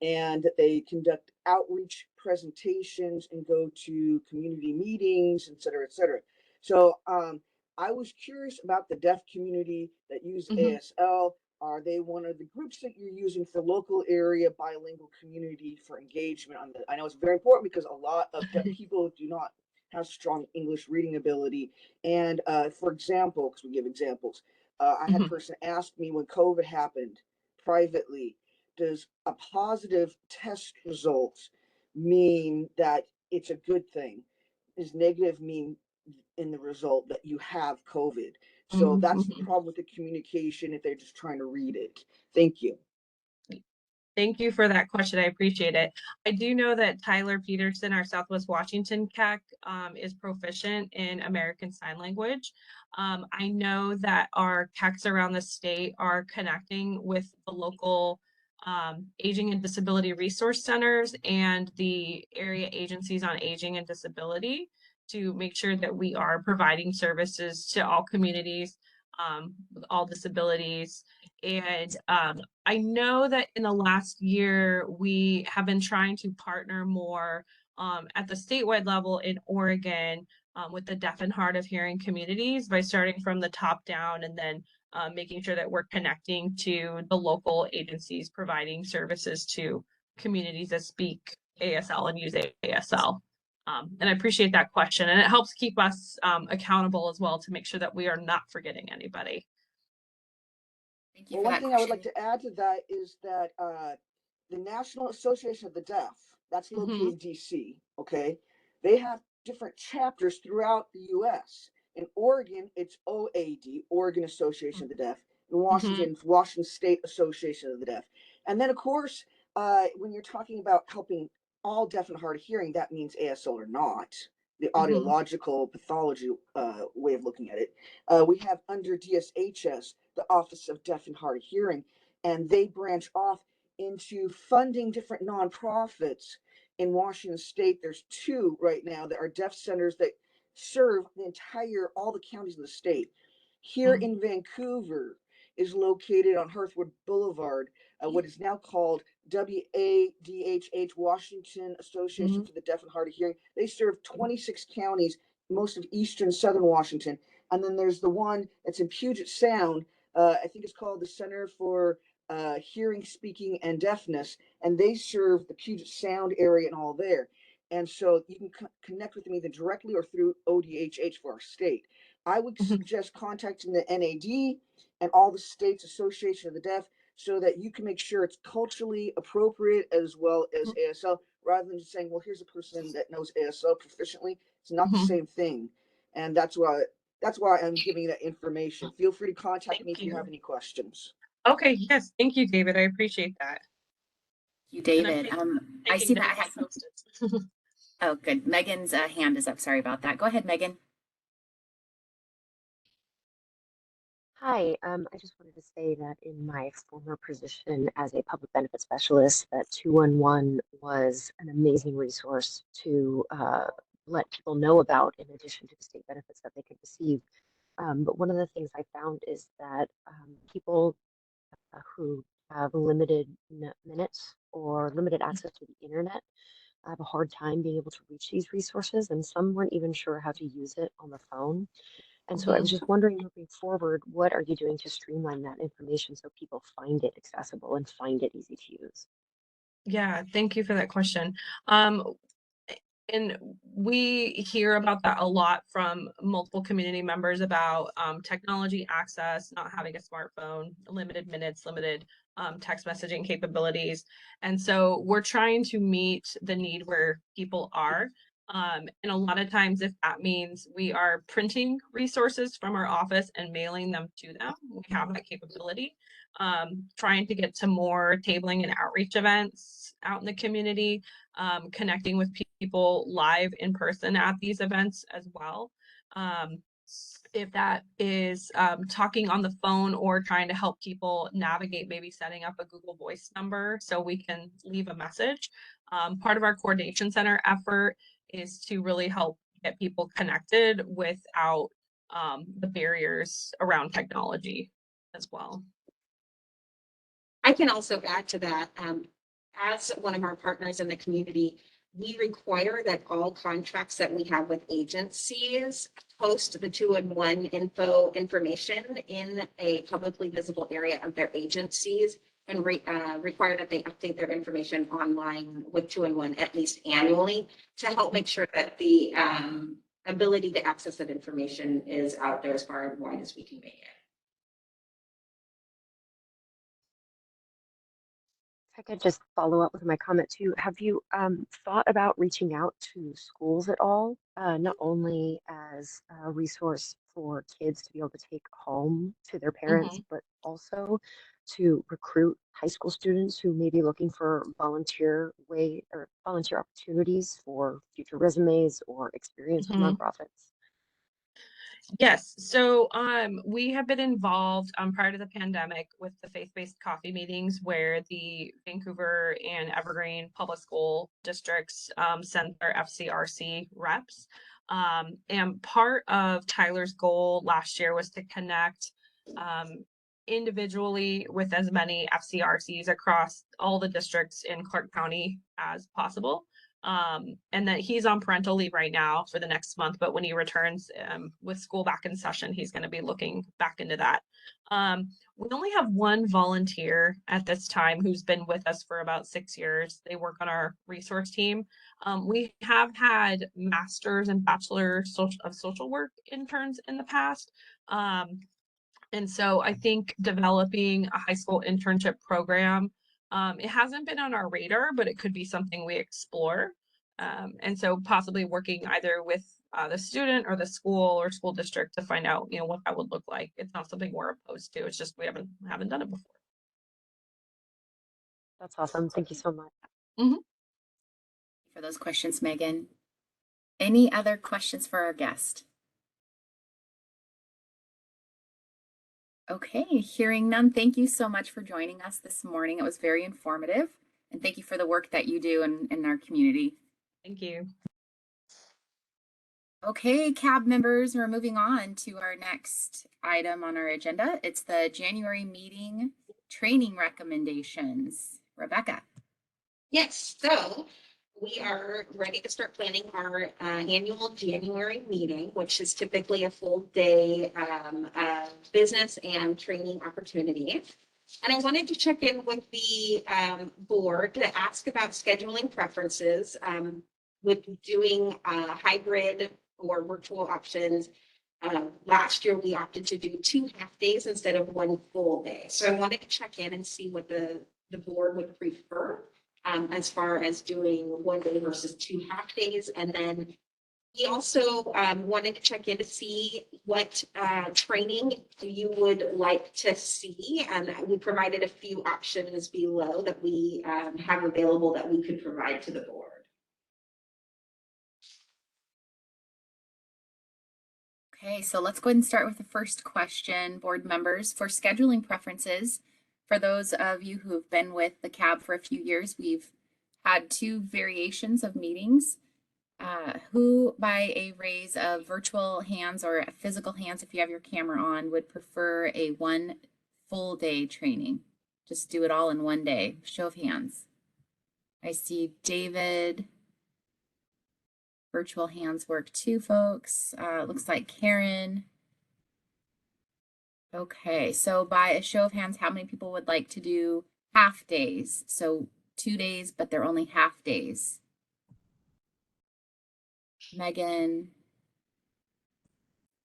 and that they conduct outreach presentations and go to community meetings, et cetera, et cetera. So I was curious about the deaf community that use ASL. Are they one of the groups that you're using for local area bilingual community for engagement on the? I know it's very important because a lot of deaf people do not have strong English reading ability. And for example, because we give examples, I had a person ask me when COVID happened privately, does a positive test result mean that it's a good thing? Does negative mean in the result that you have COVID? So that's the problem with the communication if they're just trying to read it. Thank you. Thank you for that question. I appreciate it. I do know that Tyler Peterson, our Southwest Washington CAC, is proficient in American Sign Language. I know that our CACs around the state are connecting with the local aging and disability resource centers and the area agencies on aging and disability to make sure that we are providing services to all communities with all disabilities. And I know that in the last year, we have been trying to partner more at the statewide level in Oregon with the deaf and hard of hearing communities by starting from the top down, and then making sure that we're connecting to the local agencies providing services to communities that speak ASL and use ASL. And I appreciate that question, and it helps keep us accountable as well to make sure that we are not forgetting anybody. Thank you Well, for one that thing question. I would like to add to that is that the National Association of the Deaf, That's located in DC, okay? They have different chapters throughout the US. In Oregon, it's OAD, Oregon Association of the Deaf. In Washington, it's Washington State Association of the Deaf. And then, of course, when you're talking about helping all deaf and hard of hearing, that means ASL or not, the audiological pathology way of looking at it. We have under DSHS, the Office of Deaf and Hard of Hearing, and they branch off into funding different nonprofits. In Washington State, there's 2 right now that are deaf centers that serve all the counties in the state. Here in Vancouver is located on Hearthwood Boulevard, what is now called WADHH, Washington Association for the Deaf and Hard of Hearing. They serve 26 counties, most of eastern, southern Washington. And then there's the one that's in Puget Sound. I think it's called the Center for Hearing, Speaking, and Deafness, and they serve the Puget Sound area and all there. And so you can connect with them either directly or through ODHH for our state. I would suggest contacting the NAD and all the states Association of the Deaf so that you can make sure it's culturally appropriate as well as ASL, rather than just saying, well, here's a person that knows ASL proficiently. It's not the same thing. And that's why I'm giving you that information. Feel free to contact me if you have any questions. Okay, yes, thank you, David. I appreciate that. You, David. I see that has posted. Oh, good. Megan's hand is up. Sorry about that. Go ahead, Megan. Hi, I just wanted to say that in my former position as a public benefit specialist, that 211 was an amazing resource to let people know about in addition to the state benefits that they could receive. But one of the things I found is that people who have limited minutes or limited access to the internet have a hard time being able to reach these resources, and some weren't even sure how to use it on the phone. And so I was just wondering, moving forward, what are you doing to streamline that information so people find it accessible and find it easy to use? Yeah, thank you for that question. And we hear about that a lot from multiple community members about technology access, not having a smartphone, limited minutes, limited text messaging capabilities. And so we're trying to meet the need where people are. And a lot of times, if that means we are printing resources from our office and mailing them to them, we have that capability. Trying to get to more tabling and outreach events out in the community, connecting with people live in person at these events as well. If that is talking on the phone or trying to help people navigate, maybe setting up a Google Voice number so we can leave a message. Part of our coordination center effort is to really help get people connected without the barriers around technology as well. I can also add to that, as one of our partners in the community, we require that all contracts that we have with agencies post the 211 information in a publicly visible area of their agencies, and require that they update their information online with 211 at least annually to help make sure that the ability to access that information is out there as far and wide as we can make it. If I could just follow up with my comment too, have you thought about reaching out to schools at all? Not only as a resource for kids to be able to take home to their parents, but also to recruit high school students who may be looking for volunteer opportunities for future resumes or experience with nonprofits. Yes, so we have been involved prior to the pandemic with the faith-based coffee meetings where the Vancouver and Evergreen public school districts sent their FCRC reps. And part of Tyler's goal last year was to connect individually with as many FCRCs across all the districts in Clark County as possible. And that he's on parental leave right now for the next month, but when he returns with school back in session, he's going to be looking back into that. We only have one volunteer at this time who's been with us for about 6 years. They work on our resource team. We have had masters and bachelor of social work interns in the past. And so I think developing a high school internship program It hasn't been on our radar, but it could be something we explore. And so possibly working either with the student or the school or school district to find out, what that would look like. It's not something we're opposed to. It's just we haven't done it before. That's awesome. Thank you so much. For those questions, Megan. Any other questions for our guest? Okay, hearing none, thank you so much for joining us this morning. It was very informative, and thank you for the work that you do in our community. Thank you. Okay, CAAB members, we're moving on to our next item on our agenda. It's the January meeting training recommendations. Rebecca. Yes, so we are ready to start planning our annual January meeting, which is typically a full day business and training opportunity. And I wanted to check in with the board to ask about scheduling preferences with doing hybrid or virtual options. Last year, we opted to do 2 half days instead of 1 full day. So I wanted to check in and see what the board would prefer as far as doing 1 day versus 2 half days. And then we also wanted to check in to see what training you would like to see. And we provided a few options below that we have available that we could provide to the board. Okay, so let's go ahead and start with the first question, board members. For scheduling preferences, for those of you who have been with the CAAB for a few years, we've had 2 variations of meetings. Who, by a raise of virtual hands or physical hands, if you have your camera on, would prefer a 1 full day training? Just do it all in 1 day. Show of hands. I see David. Virtual hands work too, folks. Looks like Karen. Okay, so by a show of hands, how many people would like to do half days? So 2 days, but they're only half days. Megan.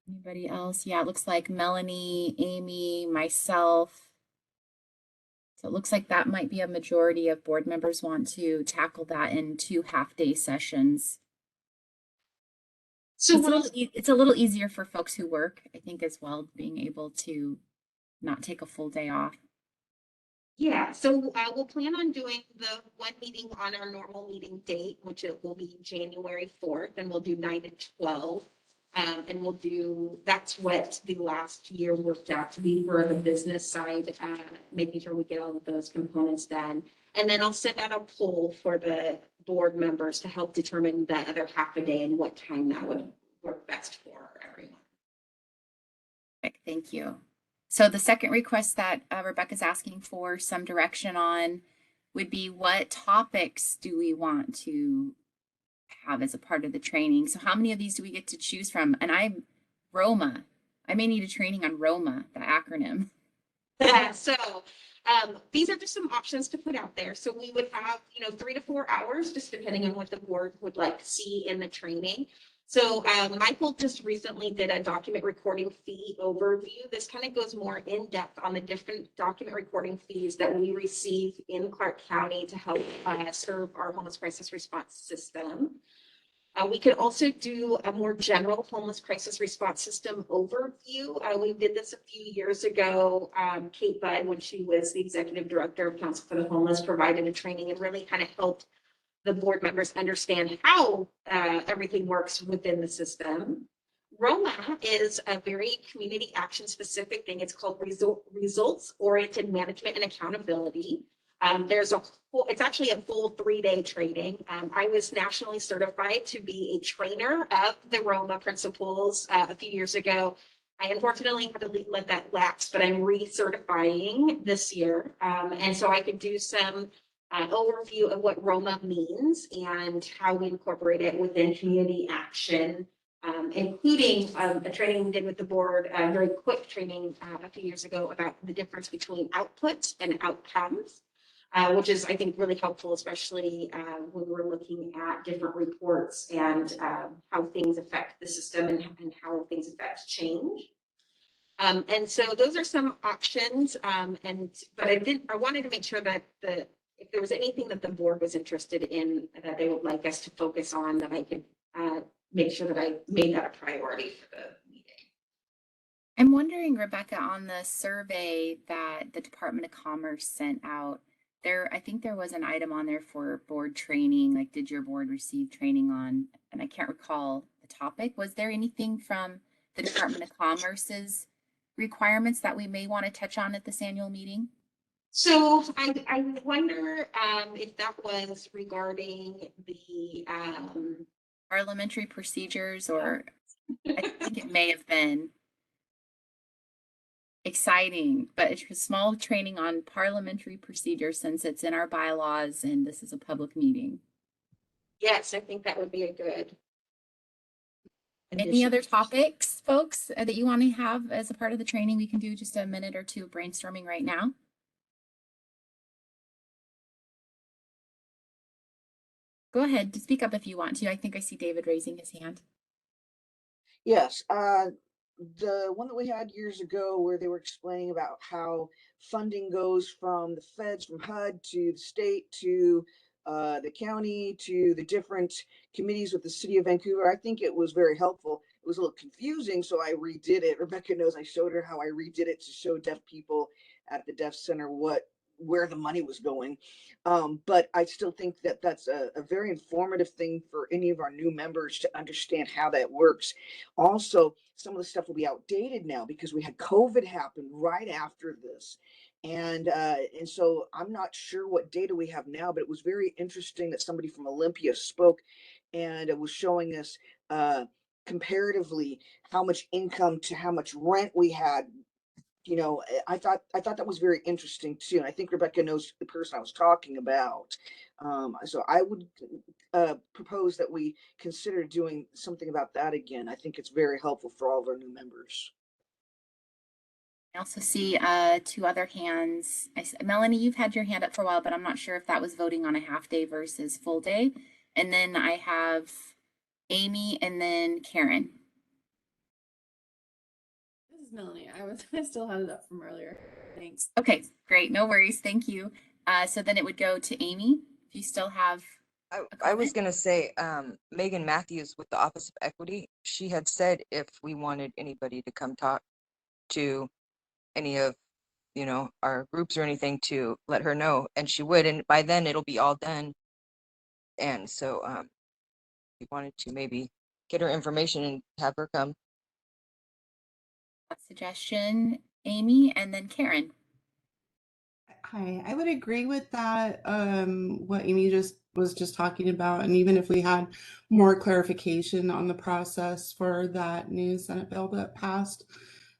Anybody else? Yeah, it looks like Melanie, Amy, myself. So it looks like that might be a majority of board members want to tackle that in 2 half-day sessions. So it's a little easier for folks who work, I think, as well, being able to not take a full day off. Yeah, so we'll plan on doing the 1 meeting on our normal meeting date, which it will be January 4th, and we'll do 9 to 12. And we'll do, that's what the last year worked out to be for the business side, making sure we get all of those components done. And then I'll send out a poll for the board members to help determine the other half a day and what time that would work best for everyone. Thank you. So the second request that Rebecca's asking for some direction on would be, what topics do we want to have as a part of the training? So how many of these do we get to choose from? And I'm Roma. I may need a training on Roma, the acronym. So these are just some options to put out there. So we would have, 3 to 4 hours, just depending on what the board would like to see in the training. So Michael just recently did a document recording fee overview. This kind of goes more in depth on the different document recording fees that we receive in Clark County to help serve our homeless crisis response system. We could also do a more general homeless crisis response system overview. We did this a few years ago. Kate Budd, when she was the executive director of Council for the Homeless, provided a training and really kind of helped the board members understand how everything works within the system. Roma is a very community action specific thing. It's called results oriented management and accountability. It's actually a full 3-day training. I was nationally certified to be a trainer of the Roma principles a few years ago. I unfortunately had to let that lapse, but I'm recertifying this year. And so I could do some overview of what Roma means and how we incorporate it within community action, including a training we did with the board, a very quick training a few years ago about the difference between outputs and outcomes. Which is, I think, really helpful, especially when we're looking at different reports and how things affect the system and how things affect change. And so those are some options. But I wanted to make sure that if there was anything that the board was interested in that they would like us to focus on, that I could make sure that I made that a priority for the meeting. I'm wondering, Rebecca, on the survey that the Department of Commerce sent out, I think there was an item on there for board training, like did your board receive training on, and I can't recall the topic. Was there anything from the Department of Commerce's requirements that we may want to touch on at this annual meeting? So I wonder if that was regarding the parliamentary procedures, or I think it may have been. Exciting, but it's a small training on parliamentary procedure since it's in our bylaws and this is a public meeting. Yes, I think that would be a good. Any other topics, folks, that you want to have as a part of the training? We can do just a minute or two of brainstorming right now. Go ahead, to speak up if you want to. I think I see David raising his hand. Yes, the one that we had years ago where they were explaining about how funding goes from the feds, from HUD to the state to the county to the different committees with the city of Vancouver. I think it was very helpful. It was a little confusing, so I redid it. Rebecca knows I showed her how I redid it to show deaf people at the Deaf Center where the money was going. But I still think that that's a very informative thing for any of our new members to understand how that works. Also, some of the stuff will be outdated now because we had COVID happen right after this. And so I'm not sure what data we have now, but it was very interesting that somebody from Olympia spoke and it was showing us comparatively how much income to how much rent we had. I thought that was very interesting too. And I think Rebecca knows the person I was talking about. So I would propose that we consider doing something about that again. I think it's very helpful for all of our new members. I also see two other hands. Melanie, you've had your hand up for a while, but I'm not sure if that was voting on a half day versus full day. And then I have Amy and then Karen. This is Melanie. I still had it up from earlier. Thanks. Okay, great. No worries. Thank you. So then it would go to Amy. If you still have. I was going to say, Megan Matthews with the Office of Equity, she had said if we wanted anybody to come talk to any of, our groups or anything, to let her know, and she would, and by then it'll be all done. And so we wanted to maybe get her information and have her come. Suggestion, Amy, and then Karen. Hi, I would agree with that, what Amy was just talking about. And even if we had more clarification on the process for that new Senate bill that passed,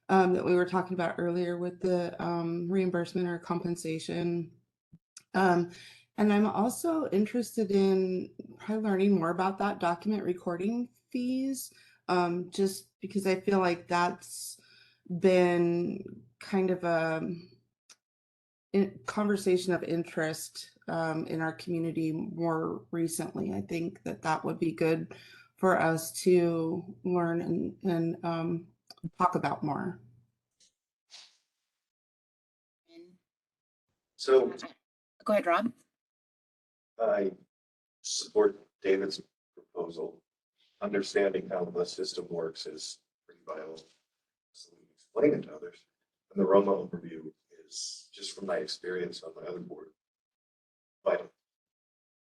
that we were talking about earlier with the reimbursement or compensation. And I'm also interested in probably learning more about that document recording fees, just because I feel like that's been kind of a conversation of interest in our community more recently. I think that would be good for us to learn and talk about more. So go ahead, Rob. I support David's proposal. Understanding how the system works is pretty vital. So we can explain it to others. And the Roma overview is just from my experience on my other board. But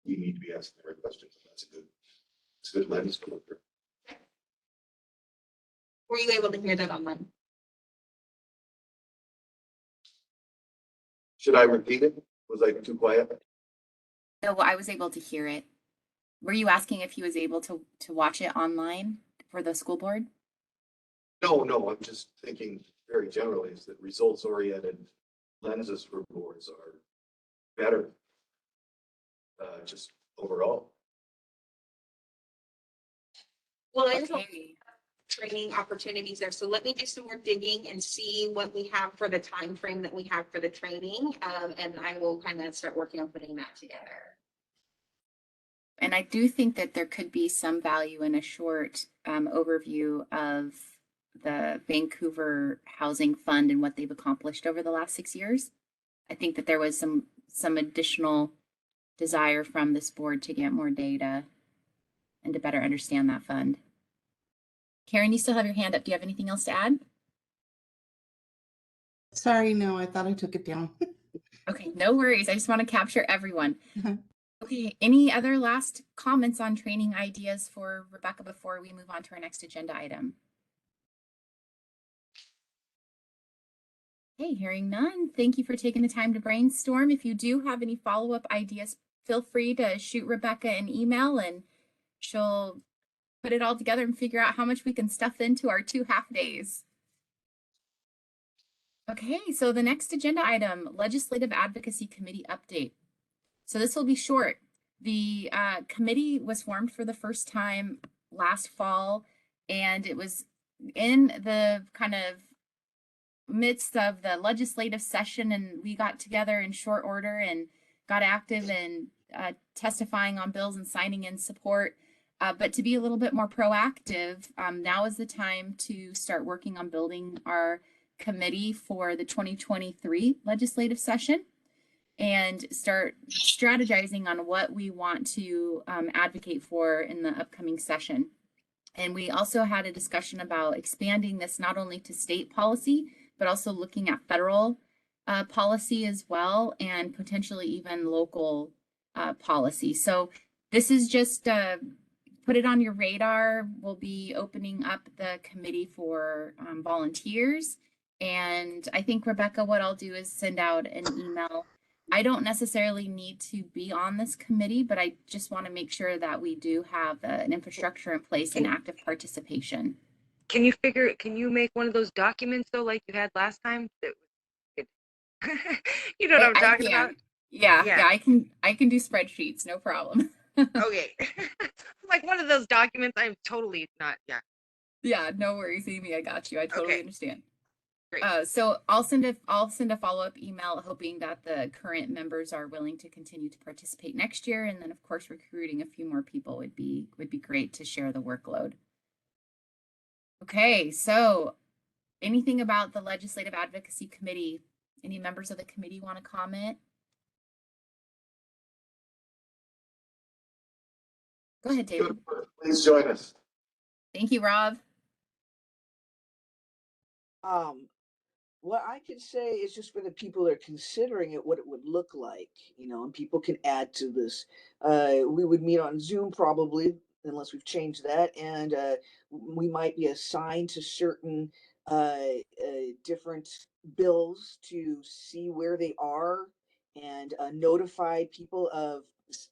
you need to be asking the right questions. And that's a good lens to look through. Were you able to hear that online? Should I repeat it? Was I too quiet? No, I was able to hear it. Were you asking if he was able to watch it online for the school board? No, I'm just thinking very generally is that results-oriented lenses for boards are better, just overall. Well, there's training opportunities there. So let me do some more digging and see what we have for the time frame that we have for the training. And I will kind of start working on putting that together. And I do think that there could be some value in a short overview of the Vancouver Housing Fund and what they've accomplished over the last 6 years. I think that there was some additional desire from this board to get more data and to better understand that fund. Karen, you still have your hand up. Do you have anything else to add? Sorry, no, I thought I took it down. Okay, no worries. I just want to capture everyone. Okay, any other last comments on training ideas for Rebecca before we move on to our next agenda item? Okay, hearing none. Thank you for taking the time to brainstorm. If you do have any follow-up ideas, feel free to shoot Rebecca an email and she'll put it all together and figure out how much we can stuff into our 2 half days. Okay, so the next agenda item, Legislative Advocacy Committee update. So this will be short. The committee was formed for the first time last fall, and it was in the kind of midst of the legislative session, and we got together in short order and got active in testifying on bills and signing in support. But to be a little bit more proactive, now is the time to start working on building our committee for the 2023 legislative session and start strategizing on what we want to advocate for in the upcoming session. And we also had a discussion about expanding this not only to state policy, but also looking at federal policy as well, and potentially even local policy. So this is just put it on your radar. We'll be opening up the committee for volunteers. And I think, Rebecca, what I'll do is send out an email. I don't necessarily need to be on this committee, but I just want to make sure that we do have an infrastructure in place and active participation. Can you make one of those documents though, like you had last time? You know what I'm talking about? Yeah, I can do spreadsheets, no problem. Okay. Like one of those documents, I'm totally not, yeah. Yeah, no worries, Amy, I got you. I totally understand. Great. So I'll send a follow-up email hoping that the current members are willing to continue to participate next year. And then of course, recruiting a few more people would be great to share the workload. Okay, so anything about the Legislative Advocacy Committee? Any members of the committee want to comment? Go ahead, David. Please join us. Thank you, Rob. What I could say is just for the people that are considering it, what it would look like, and people can add to this. We would meet on Zoom probably, unless we've changed that, and we might be assigned to certain different bills to see where they are and notify people of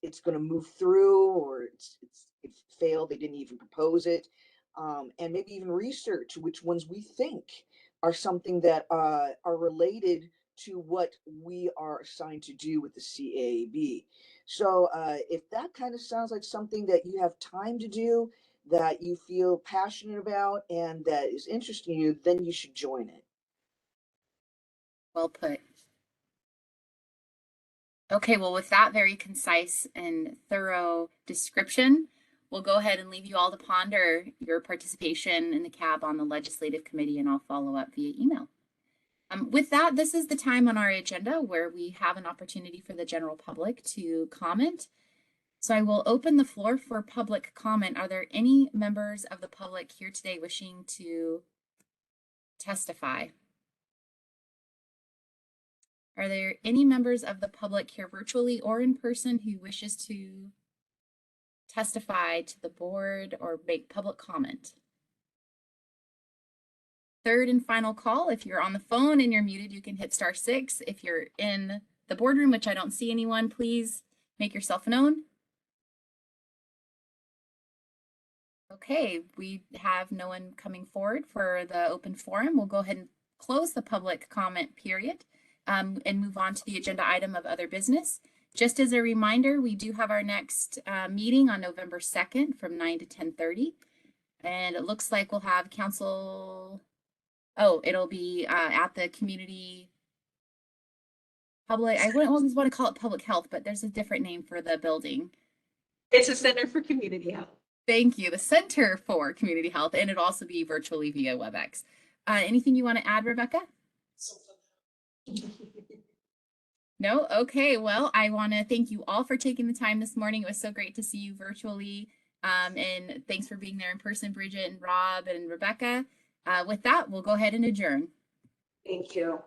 it's going to move through, or it failed, they didn't even propose it, and maybe even research which ones we think are something that are related to what we are assigned to do with the CAAB. So if that kind of sounds like something that you have time to do, that you feel passionate about, and that is interesting to you, then you should join it. Well put. Okay, well, with that very concise and thorough description, we'll go ahead and leave you all to ponder your participation in the CAAB on the Legislative Committee, and I'll follow up via email. With that, this is the time on our agenda where we have an opportunity for the general public to comment. So I will open the floor for public comment. Are there any members of the public here today wishing to testify? Are there any members of the public here virtually or in person who wishes to testify to the board or make public comment? Third and final call. If you're on the phone and you're muted, you can hit *6. If you're in the boardroom, which I don't see anyone, please make yourself known. Okay, we have no one coming forward for the open forum. We'll go ahead and close the public comment period and move on to the agenda item of other business. Just as a reminder, we do have our next meeting on November 2nd from 9 to 10:30. And it looks like we'll have council, it'll be at the community public, I wouldn't always want to call it public health, but there's a different name for the building. It's a Center for Community Health. Thank you. The Center for Community Health, and it'll also be virtually via WebEx. Anything you want to add, Rebecca? No? Okay. Well, I want to thank you all for taking the time this morning. It was so great to see you virtually. And thanks for being there in person, Bridget and Rob and Rebecca. With that, we'll go ahead and adjourn. Thank you.